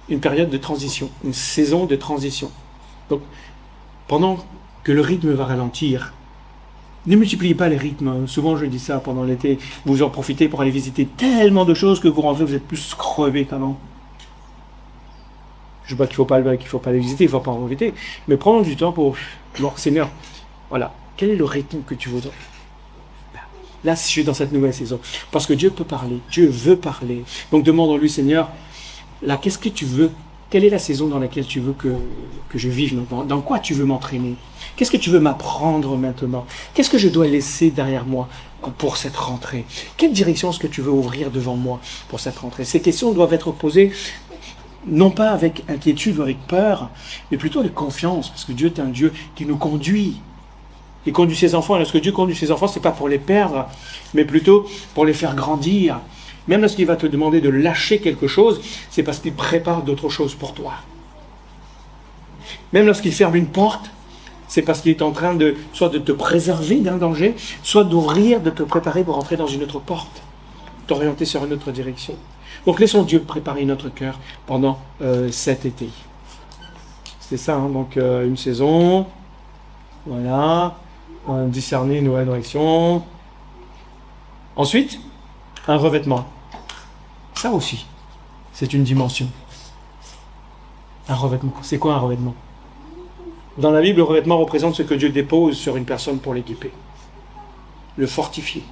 une période de transition, une saison de transition. Donc, pendant que le rythme va ralentir, ne multipliez pas les rythmes. Souvent, je dis ça pendant l'été, vous en profitez pour aller visiter tellement de choses que vous rentrez, vous êtes plus crevé qu'avant. Je ne dis pas qu'il ne faut pas les visiter, il ne faut pas en profiter, mais prenons du temps pour voir, Seigneur, voilà, quel est le rythme que tu voudrais? Là, je suis dans cette nouvelle saison, parce que Dieu peut parler, Dieu veut parler. Donc demandons-lui, Seigneur, là, qu'est-ce que tu veux? Quelle est la saison dans laquelle tu veux que je vive maintenant? Dans quoi tu veux m'entraîner? Qu'est-ce que tu veux m'apprendre maintenant? Qu'est-ce que je dois laisser derrière moi pour cette rentrée? Quelle direction est-ce que tu veux ouvrir devant moi pour cette rentrée? Ces questions doivent être posées non pas avec inquiétude ou avec peur, mais plutôt avec confiance, parce que Dieu est un Dieu qui nous conduit. Il conduit ses enfants, et lorsque Dieu conduit ses enfants, ce n'est pas pour les perdre, mais plutôt pour les faire grandir. Même lorsqu'il va te demander de lâcher quelque chose, c'est parce qu'il prépare d'autres choses pour toi. Même lorsqu'il ferme une porte, c'est parce qu'il est en train soit de te préserver d'un danger, soit d'ouvrir, de te préparer pour entrer dans une autre porte, t'orienter sur une autre direction. Donc laissons Dieu préparer notre cœur pendant cet été. C'est ça, donc une saison, voilà, on a discerné une nouvelle direction. Ensuite, un revêtement. Ça aussi, c'est une dimension. Un revêtement. C'est quoi un revêtement? Dans la Bible, le revêtement représente ce que Dieu dépose sur une personne pour l'équiper. le fortifier.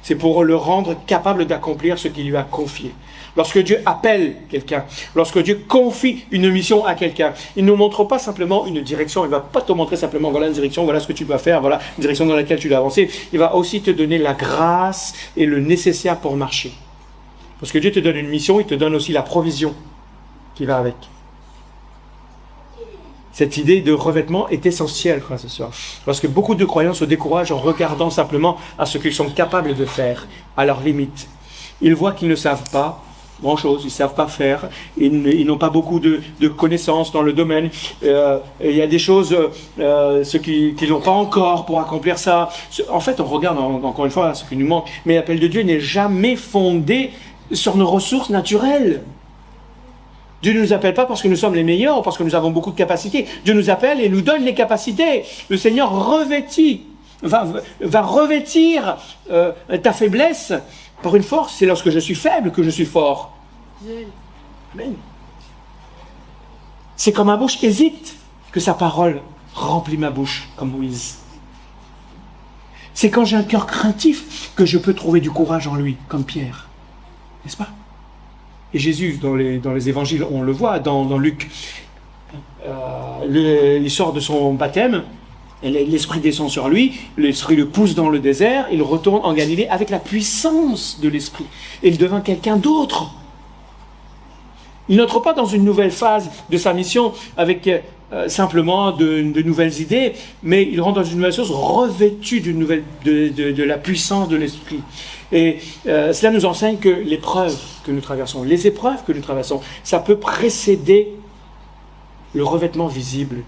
C'est pour le rendre capable d'accomplir ce qu'il lui a confié. Lorsque Dieu appelle quelqu'un, lorsque Dieu confie une mission à quelqu'un, il ne nous montre pas simplement une direction, il ne va pas te montrer simplement voilà une direction, voilà ce que tu dois faire, voilà une direction dans laquelle tu dois avancer. Il va aussi te donner la grâce et le nécessaire pour marcher. Parce que Dieu te donne une mission, il te donne aussi la provision qui va avec. Cette idée de revêtement est essentielle, frères et sœurs. Parce que beaucoup de croyants se découragent en regardant simplement à ce qu'ils sont capables de faire, à leurs limites. Ils voient qu'ils ne savent pas grand-chose, ils ne savent pas faire, ils n'ont pas beaucoup de connaissances dans le domaine. Il y a des choses ceux qui n'ont pas encore pour accomplir ça. En fait, on regarde encore une fois ce qui nous manque, mais l'appel de Dieu n'est jamais fondé sur nos ressources naturelles. Dieu ne nous appelle pas parce que nous sommes les meilleurs ou parce que nous avons beaucoup de capacités. Dieu nous appelle et nous donne les capacités. Le Seigneur va revêtir ta faiblesse par une force. C'est lorsque je suis faible que je suis fort. Amen. C'est quand ma bouche hésite que sa parole remplit ma bouche, comme Moïse. C'est quand j'ai un cœur craintif que je peux trouver du courage en lui, comme Pierre. N'est-ce pas? Et Jésus, dans les évangiles, on le voit, dans Luc, il sort de son baptême, et l'Esprit descend sur lui, l'Esprit le pousse dans le désert, il retourne en Galilée avec la puissance de l'Esprit. Et il devint quelqu'un d'autre. Il n'entre pas dans une nouvelle phase de sa mission avec simplement de nouvelles idées, mais il rentre dans une nouvelle chose revêtue de la puissance de l'Esprit. Et cela nous enseigne que l'épreuve que nous traversons, les épreuves que nous traversons, ça peut précéder le revêtement visible.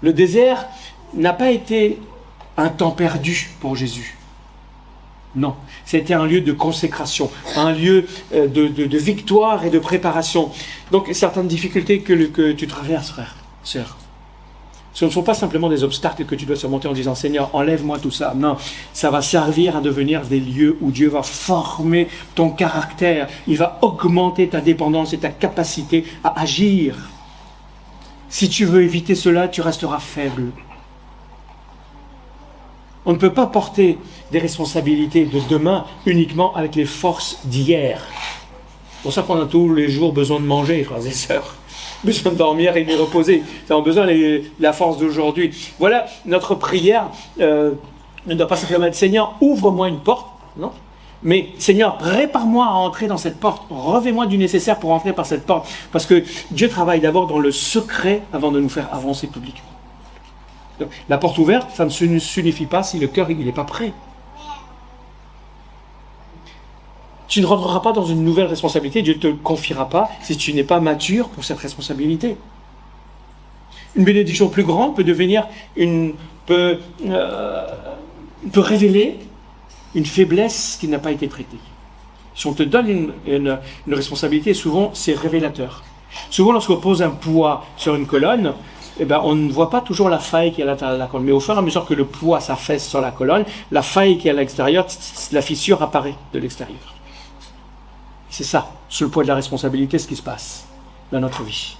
Le désert n'a pas été un temps perdu pour Jésus. Non, c'était un lieu de consécration, un lieu de victoire et de préparation. Donc, certaines difficultés que tu traverses, frère, sœur, ce ne sont pas simplement des obstacles que tu dois surmonter en disant « Seigneur, enlève-moi tout ça ». Non, ça va servir à devenir des lieux où Dieu va former ton caractère. Il va augmenter ta dépendance et ta capacité à agir. Si tu veux éviter cela, tu resteras faible. On ne peut pas porter des responsabilités de demain uniquement avec les forces d'hier. C'est pour ça qu'on a tous les jours besoin de manger, frères et sœurs. Besoin de dormir et de reposer. Nous avons besoin de la force d'aujourd'hui. Voilà, notre prière ne doit pas simplement être « Seigneur, ouvre-moi une porte ». Non. Mais Seigneur, prépare-moi à entrer dans cette porte. Revêt-moi du nécessaire pour entrer par cette porte. Parce que Dieu travaille d'abord dans le secret avant de nous faire avancer publiquement. Donc, la porte ouverte, ça ne signifie pas si le cœur n'est pas prêt. Tu ne rentreras pas dans une nouvelle responsabilité, Dieu ne te le confiera pas si tu n'es pas mature pour cette responsabilité. Une bénédiction plus grande peut révéler une faiblesse qui n'a pas été traitée. Si on te donne une responsabilité, souvent c'est révélateur. Souvent lorsqu'on pose un poids sur une colonne, eh ben, on ne voit pas toujours la faille qui est à l'intérieur de la colonne. Mais au fur et à mesure que le poids s'affaisse sur la colonne, la faille qui est à l'extérieur, la fissure apparaît de l'extérieur. C'est ça, sous le poids de la responsabilité, ce qui se passe dans notre vie.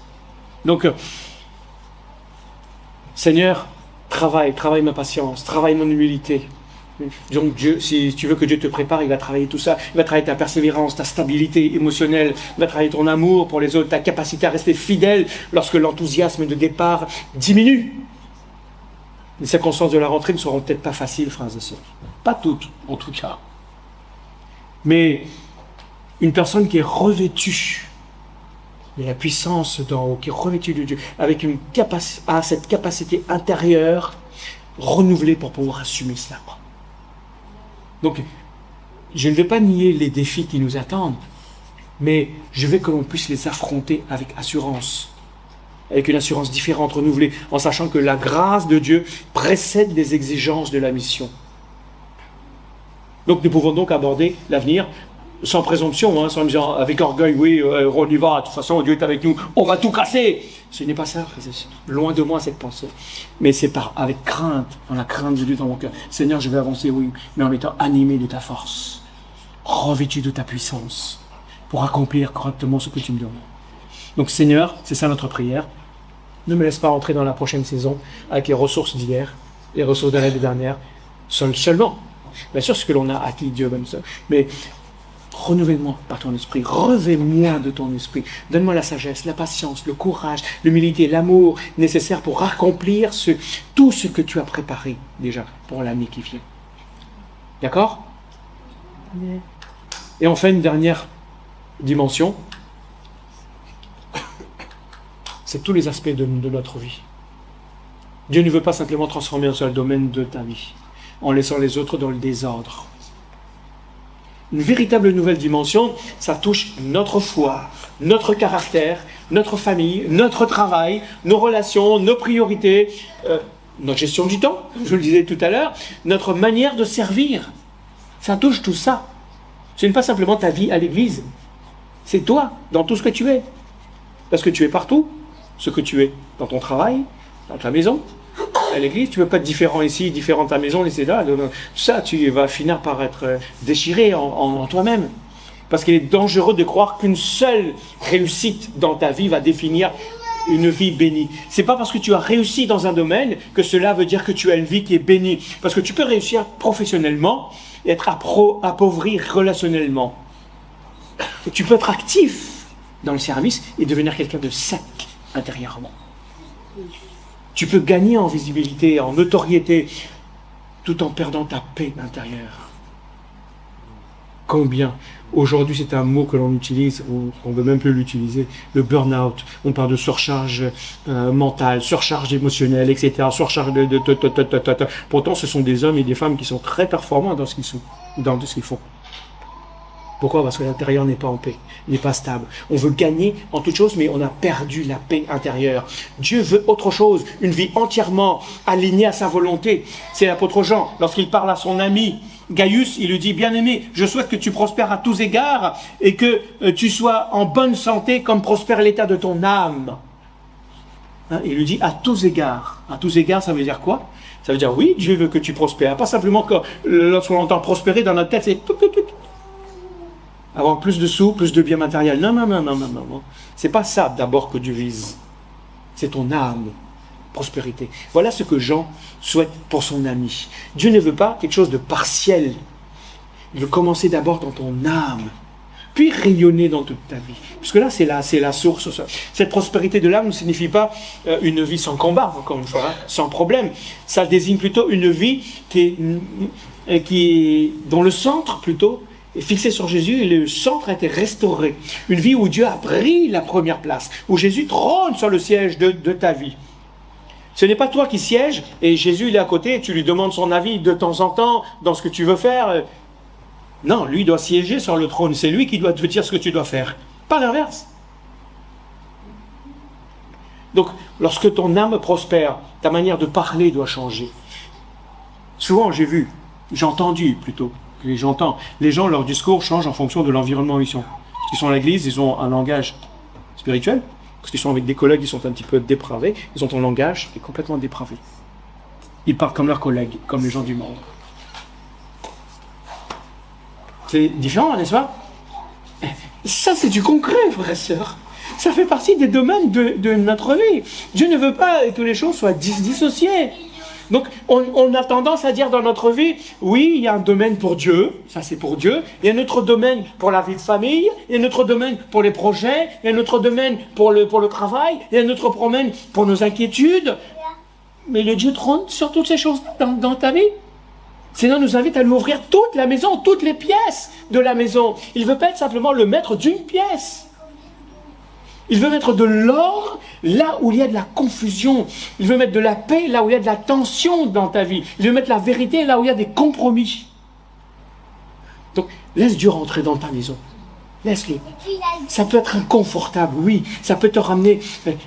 Donc, Seigneur, travaille ma patience, travaille mon humilité. Donc Dieu, si tu veux que Dieu te prépare, il va travailler tout ça. Il va travailler ta persévérance, ta stabilité émotionnelle. Il va travailler ton amour pour les autres, ta capacité à rester fidèle lorsque l'enthousiasme de départ diminue. Les circonstances de la rentrée ne seront peut-être pas faciles, frères et sœurs. Pas toutes, en tout cas. Mais une personne qui est revêtue de la puissance d'en haut, qui est revêtue de Dieu, avec cette capacité intérieure renouvelée pour pouvoir assumer cela. Donc, je ne vais pas nier les défis qui nous attendent, mais je veux que l'on puisse les affronter avec assurance, avec une assurance différente, renouvelée, en sachant que la grâce de Dieu précède les exigences de la mission. Donc, nous pouvons donc aborder l'avenir sans présomption, sans dire avec orgueil, oui, on y va, de toute façon, Dieu est avec nous, on va tout casser. Ce n'est pas ça, loin de moi cette pensée. Mais c'est avec crainte, dans la crainte de Dieu dans mon cœur. Seigneur, je vais avancer, oui, mais en étant animé de ta force, revêtu de ta puissance, pour accomplir correctement ce que tu me demandes. Donc Seigneur, c'est ça notre prière. Ne me laisse pas entrer dans la prochaine saison avec les ressources d'hier, les ressources de l'année dernière. Seulement. Bien sûr, ce que l'on a acquis, Dieu même ça. Mais renouvelle-moi par ton esprit, revêt-moi de ton esprit, donne-moi la sagesse, la patience, le courage, l'humilité, l'amour nécessaire pour accomplir tout ce que tu as préparé déjà pour l'année qui vient. D'accord? Et enfin, une dernière dimension, c'est tous les aspects de notre vie. Dieu ne veut pas simplement transformer un seul domaine de ta vie, en laissant les autres dans le désordre. Une véritable nouvelle dimension, ça touche notre foi, notre caractère, notre famille, notre travail, nos relations, nos priorités, notre gestion du temps, je le disais tout à l'heure, notre manière de servir. Ça touche tout ça. Ce n'est pas simplement ta vie à l'église, c'est toi, dans tout ce que tu es. Parce que tu es partout, ce que tu es dans ton travail, dans ta maison, à l'église, tu ne peux pas être différent ici, différent de ta maison, etc. Tout ça, tu vas finir par être déchiré en toi-même. Parce qu'il est dangereux de croire qu'une seule réussite dans ta vie va définir une vie bénie. C'est pas parce que tu as réussi dans un domaine que cela veut dire que tu as une vie qui est bénie. Parce que tu peux réussir professionnellement et être appauvri relationnellement. Et tu peux être actif dans le service et devenir quelqu'un de sec intérieurement. Tu peux gagner en visibilité, en notoriété, tout en perdant ta paix intérieure. Combien? Aujourd'hui, c'est un mot que l'on utilise, on ne veut même plus l'utiliser, le burn-out. On parle de surcharge mentale, surcharge émotionnelle, etc. Surcharge de. Pourtant, ce sont des hommes et des femmes qui sont très performants dans ce qu'ils font. Pourquoi? Parce que l'intérieur n'est pas en paix, n'est pas stable. On veut gagner en toute chose, mais on a perdu la paix intérieure. Dieu veut autre chose, une vie entièrement alignée à sa volonté. C'est l'apôtre Jean, lorsqu'il parle à son ami Gaius, il lui dit, bien-aimé, je souhaite que tu prospères à tous égards et que tu sois en bonne santé comme prospère l'état de ton âme. Hein, il lui dit à tous égards. À tous égards, ça veut dire quoi? Ça veut dire, oui, Dieu veut que tu prospères. Pas simplement que lorsqu'on entend prospérer dans notre tête, c'est avoir plus de sous, plus de biens matériels. Non. C'est pas ça d'abord que Dieu vise. C'est ton âme, prospérité. Voilà ce que Jean souhaite pour son ami. Dieu ne veut pas quelque chose de partiel. Il veut commencer d'abord dans ton âme, puis rayonner dans toute ta vie. Parce que là, c'est la source. Cette prospérité de l'âme ne signifie pas une vie sans combat, encore une fois, hein, sans problème. Ça désigne plutôt une vie dont le centre, plutôt, est fixé sur Jésus et le centre a été restauré. Une vie où Dieu a pris la première place, où Jésus trône sur le siège de ta vie. Ce n'est pas toi qui sièges et Jésus il est à côté et tu lui demandes son avis de temps en temps dans ce que tu veux faire. Non, lui doit siéger sur le trône. C'est lui qui doit te dire ce que tu dois faire. Pas l'inverse. Donc, lorsque ton âme prospère, ta manière de parler doit changer. Souvent, j'ai entendu plutôt, j'entends, les gens, leur discours change en fonction de l'environnement où ils sont. Parce qu'ils sont à l'église, ils ont un langage spirituel. Parce qu'ils sont avec des collègues qui sont un petit peu dépravés. Ils ont un langage qui est complètement dépravé. Ils parlent comme leurs collègues, comme les gens du monde. C'est différent, n'est-ce pas? Ça, c'est du concret, frères et sœurs. Ça fait partie des domaines de notre vie. Dieu ne veut pas que les choses soient dissociées. Donc, on a tendance à dire dans notre vie, oui, il y a un domaine pour Dieu, ça c'est pour Dieu, il y a un autre domaine pour la vie de famille, il y a un autre domaine pour les projets, il y a un autre domaine pour le travail, il y a un autre domaine pour nos inquiétudes. Mais le Dieu trône sur toutes ces choses dans ta vie. Sinon, il nous invite à lui ouvrir toute la maison, toutes les pièces de la maison. Il ne veut pas être simplement le maître d'une pièce. Il veut mettre de l'ordre là où il y a de la confusion. Il veut mettre de la paix là où il y a de la tension dans ta vie. Il veut mettre la vérité là où il y a des compromis. Donc, laisse Dieu rentrer dans ta maison. Laisse-le. Ça peut être inconfortable, oui. Ça peut te ramener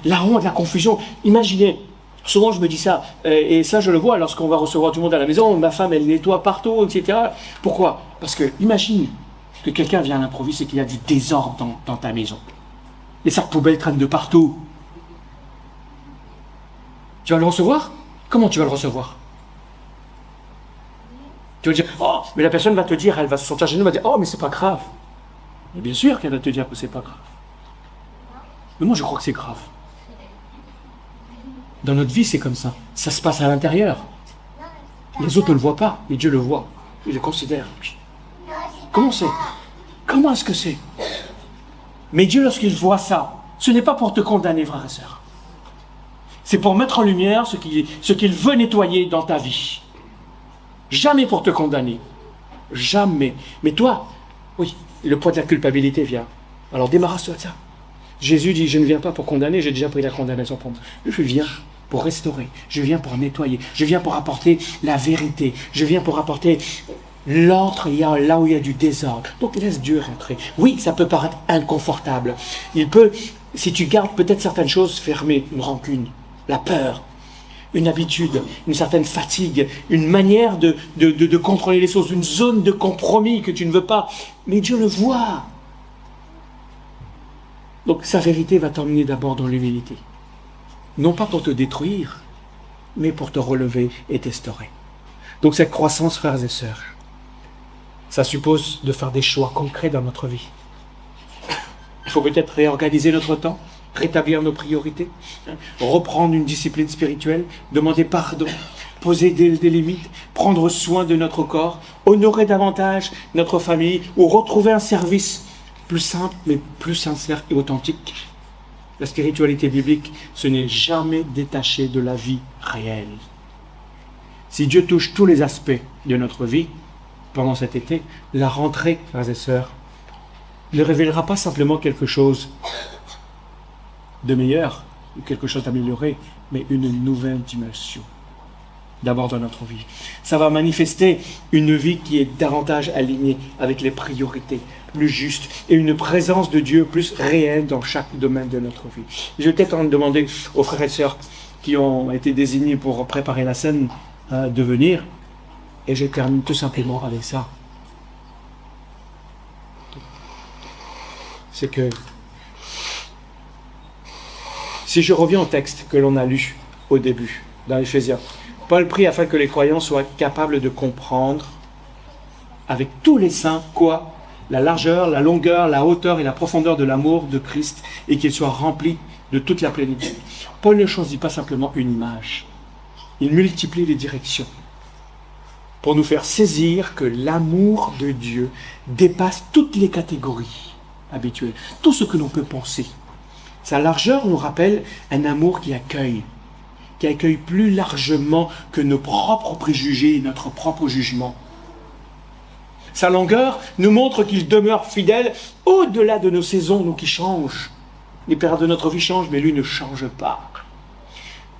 la honte, la confusion. Imaginez, souvent je me dis ça, et ça je le vois lorsqu'on va recevoir du monde à la maison, ma femme elle nettoie partout, etc. Pourquoi? Parce que imagine que quelqu'un vient à l'improviste et qu'il y a du désordre dans ta maison. Les sacs poubelles traînent de partout. Tu vas le recevoir? Comment tu vas le recevoir? Tu vas dire, oh, mais la personne va te dire, elle va se sentir gênée, elle va dire, oh, mais c'est pas grave. Et bien sûr qu'elle va te dire que c'est pas grave. Mais moi, je crois que c'est grave. Dans notre vie, c'est comme ça. Ça se passe à l'intérieur. Les autres ne le voient pas, mais Dieu le voit. Il le considère. Comment c'est? Comment est-ce que c'est? Mais Dieu, lorsqu'il voit ça, ce n'est pas pour te condamner, frères et sœurs. C'est pour mettre en lumière ce qu'il veut nettoyer dans ta vie. Jamais pour te condamner. Jamais. Mais toi, oui, le poids de la culpabilité vient. Alors débarrasse-toi de ça. Jésus dit, je ne viens pas pour condamner, j'ai déjà pris la condamnation pour moi. Je viens pour restaurer, je viens pour nettoyer, je viens pour apporter la vérité, je viens pour apporter l'ordre là où il y a du désordre. Donc laisse Dieu rentrer. Oui, ça peut paraître inconfortable. Il peut, si tu gardes peut-être certaines choses fermées, une rancune, la peur, une habitude, une certaine fatigue, une manière de contrôler les choses, une zone de compromis que tu ne veux pas. Mais Dieu le voit. Donc sa vérité va t'emmener d'abord dans l'humilité. Non pas pour te détruire, mais pour te relever et t'estaurer. Donc cette croissance, frères et sœurs, ça suppose de faire des choix concrets dans notre vie. Il faut peut-être réorganiser notre temps, rétablir nos priorités, reprendre une discipline spirituelle, demander pardon, poser des limites, prendre soin de notre corps, honorer davantage notre famille ou retrouver un service plus simple mais plus sincère et authentique. La spiritualité biblique, ce n'est jamais détaché de la vie réelle. Si Dieu touche tous les aspects de notre vie, pendant cet été, la rentrée, frères et sœurs, ne révélera pas simplement quelque chose de meilleur, ou quelque chose d'amélioré, mais une nouvelle dimension. D'abord dans notre vie. Ça va manifester une vie qui est davantage alignée avec les priorités, plus justes, et une présence de Dieu plus réelle dans chaque domaine de notre vie. Je vais peut-être en demander aux frères et sœurs qui ont été désignés pour préparer la scène de venir, et je termine tout simplement avec ça. C'est que, si je reviens au texte que l'on a lu au début, dans Éphésiens, Paul prie afin que les croyants soient capables de comprendre avec tous les saints quoi? La largeur, la longueur, la hauteur et la profondeur de l'amour de Christ et qu'ils soient remplis de toute la plénitude. Paul ne choisit pas simplement une image. Il multiplie les directions pour nous faire saisir que l'amour de Dieu dépasse toutes les catégories habituelles, tout ce que l'on peut penser. Sa largeur nous rappelle un amour qui accueille plus largement que nos propres préjugés et notre propre jugement. Sa longueur nous montre qu'il demeure fidèle au-delà de nos saisons, nous qui changent. Les périodes de notre vie changent, mais lui ne change pas.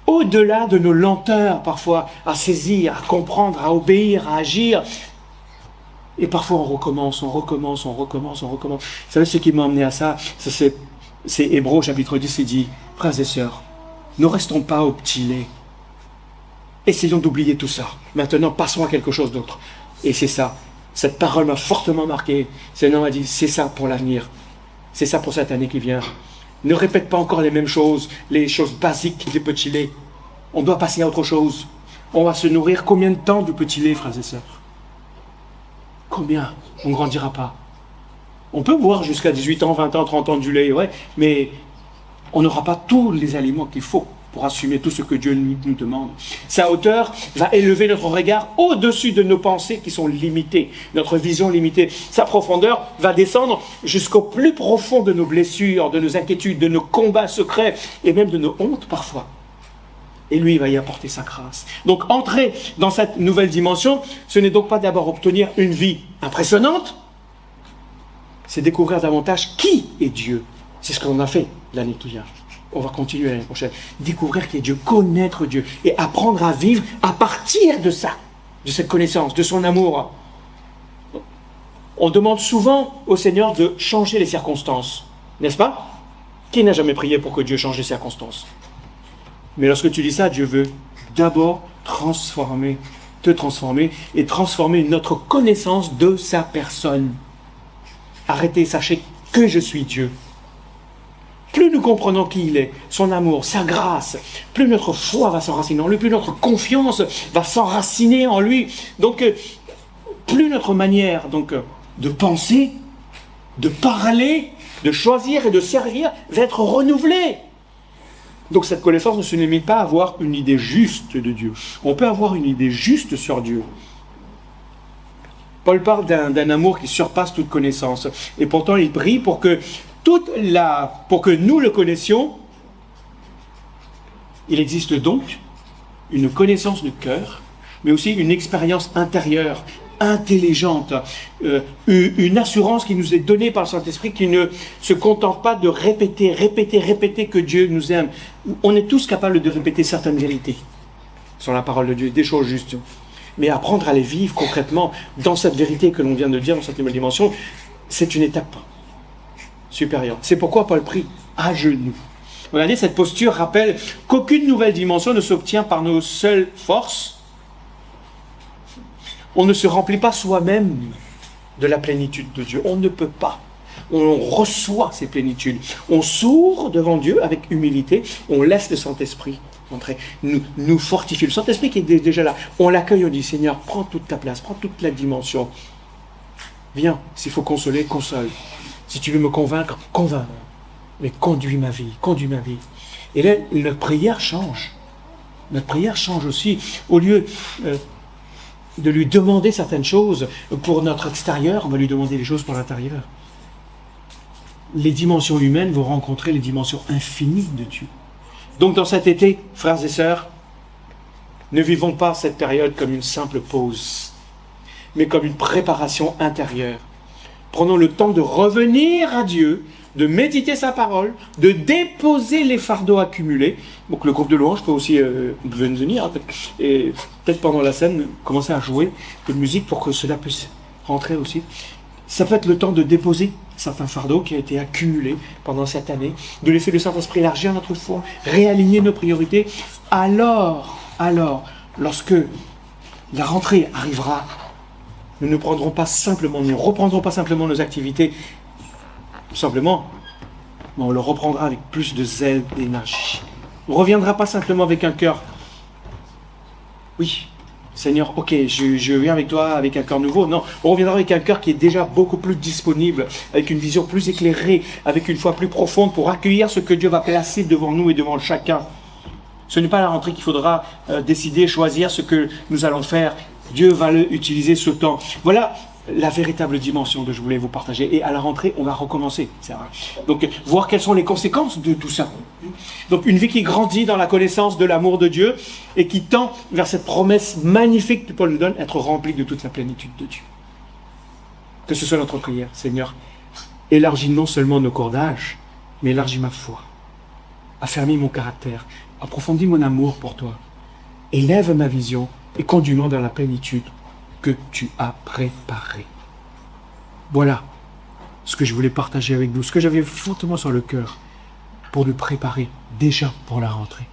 Au-delà de nos lenteurs, parfois, à saisir, à comprendre, à obéir, à agir. Et parfois, on recommence. Vous savez ce qui m'a amené à ça? C'est Hébreux, chapitre 10, il dit, frères et sœurs, ne restons pas au petit lait. Essayons d'oublier tout ça. Maintenant, passons à quelque chose d'autre. Et c'est ça. Cette parole m'a fortement marqué. Seigneur m'a dit, c'est ça pour l'avenir. C'est ça pour cette année qui vient. Ne répète pas encore les mêmes choses, les choses basiques du petit lait. On doit passer à autre chose. On va se nourrir combien de temps du petit lait, frères et sœurs? Combien? On ne grandira pas. On peut boire jusqu'à 18 ans, 20 ans, 30 ans du lait, ouais, mais on n'aura pas tous les aliments qu'il faut pour assumer tout ce que Dieu nous demande. Sa hauteur va élever notre regard au-dessus de nos pensées qui sont limitées, notre vision limitée. Sa profondeur va descendre jusqu'au plus profond de nos blessures, de nos inquiétudes, de nos combats secrets et même de nos hontes parfois. Et lui, il va y apporter sa grâce. Donc, entrer dans cette nouvelle dimension, ce n'est donc pas d'abord obtenir une vie impressionnante, c'est découvrir davantage qui est Dieu. C'est ce qu'on a fait l'année qui vient. On va continuer l'année prochaine. Découvrir qui est Dieu, connaître Dieu et apprendre à vivre à partir de ça, de cette connaissance, de son amour. On demande souvent au Seigneur de changer les circonstances, n'est-ce pas? Qui n'a jamais prié pour que Dieu change les circonstances? Mais lorsque tu dis ça, Dieu veut d'abord te transformer et transformer notre connaissance de sa personne. Arrêtez, sachez que je suis Dieu. Plus nous comprenons qui il est, son amour, sa grâce, plus notre foi va s'enraciner en lui, plus notre confiance va s'enraciner en lui. Donc, plus notre manière de penser, de parler, de choisir et de servir va être renouvelée. Donc cette connaissance ne se limite pas à avoir une idée juste de Dieu. On peut avoir une idée juste sur Dieu. Paul parle d'un amour qui surpasse toute connaissance. Et pourtant, il prie pour que nous le connaissions. Il existe donc une connaissance de cœur, mais aussi une expérience intérieure, intelligente, une assurance qui nous est donnée par le Saint-Esprit, qui ne se contente pas de répéter que Dieu nous aime. On est tous capables de répéter certaines vérités sur la parole de Dieu, des choses justes. Mais apprendre à les vivre concrètement dans cette vérité que l'on vient de dire, dans cette nouvelle dimension, c'est une étape supérieure. C'est pourquoi Paul prie à genoux. Regardez, cette posture rappelle qu'aucune nouvelle dimension ne s'obtient par nos seules forces. On ne se remplit pas soi-même de la plénitude de Dieu. On ne peut pas. On reçoit ces plénitudes. On s'ouvre devant Dieu avec humilité. On laisse le Saint-Esprit entrer, nous fortifier. Le Saint-Esprit qui est déjà là. On l'accueille, on dit, Seigneur, prends toute ta place, prends toute la dimension. Viens, s'il faut consoler, console. Si tu veux me convaincre, convainc. Mais conduis ma vie, conduis ma vie. Et là, notre prière change. Notre prière change aussi. Au lieu de lui demander certaines choses pour notre extérieur, on va lui demander des choses pour l'intérieur. Les dimensions humaines vont rencontrer les dimensions infinies de Dieu. Donc dans cet été, frères et sœurs, ne vivons pas cette période comme une simple pause, mais comme une préparation intérieure. Prenons le temps de revenir à Dieu, de méditer sa parole, de déposer les fardeaux accumulés. Donc le groupe de louanges peut aussi venir, et peut-être pendant la scène, commencer à jouer de musique pour que cela puisse rentrer aussi. Ça peut être le temps de déposer certains fardeaux qui ont été accumulés pendant cette année, de laisser le Saint-Esprit élargir notre foi, réaligner nos priorités. Alors, lorsque la rentrée arrivera, nous ne reprendrons pas simplement nos activités, tout simplement, mais on le reprendra avec plus de zèle, d'énergie. On ne reviendra pas simplement avec un cœur. Oui, Seigneur, ok, je viens avec toi avec un cœur nouveau. Non, on reviendra avec un cœur qui est déjà beaucoup plus disponible, avec une vision plus éclairée, avec une foi plus profonde pour accueillir ce que Dieu va placer devant nous et devant chacun. Ce n'est pas à la rentrée qu'il faudra décider, choisir ce que nous allons faire. Dieu va utiliser ce temps. Voilà la véritable dimension que je voulais vous partager. Et à la rentrée, on va recommencer. C'est vrai. Donc, voir quelles sont les conséquences de tout ça. Donc, une vie qui grandit dans la connaissance de l'amour de Dieu et qui tend vers cette promesse magnifique que Paul nous donne, être remplie de toute la plénitude de Dieu. Que ce soit notre prière. Seigneur, élargis non seulement nos cordages, mais élargis ma foi. Affermis mon caractère. Approfondis mon amour pour toi. Élève ma vision et conduis-moi dans la plénitude que tu as préparée. Voilà ce que je voulais partager avec vous, ce que j'avais fortement sur le cœur pour nous préparer déjà pour la rentrée.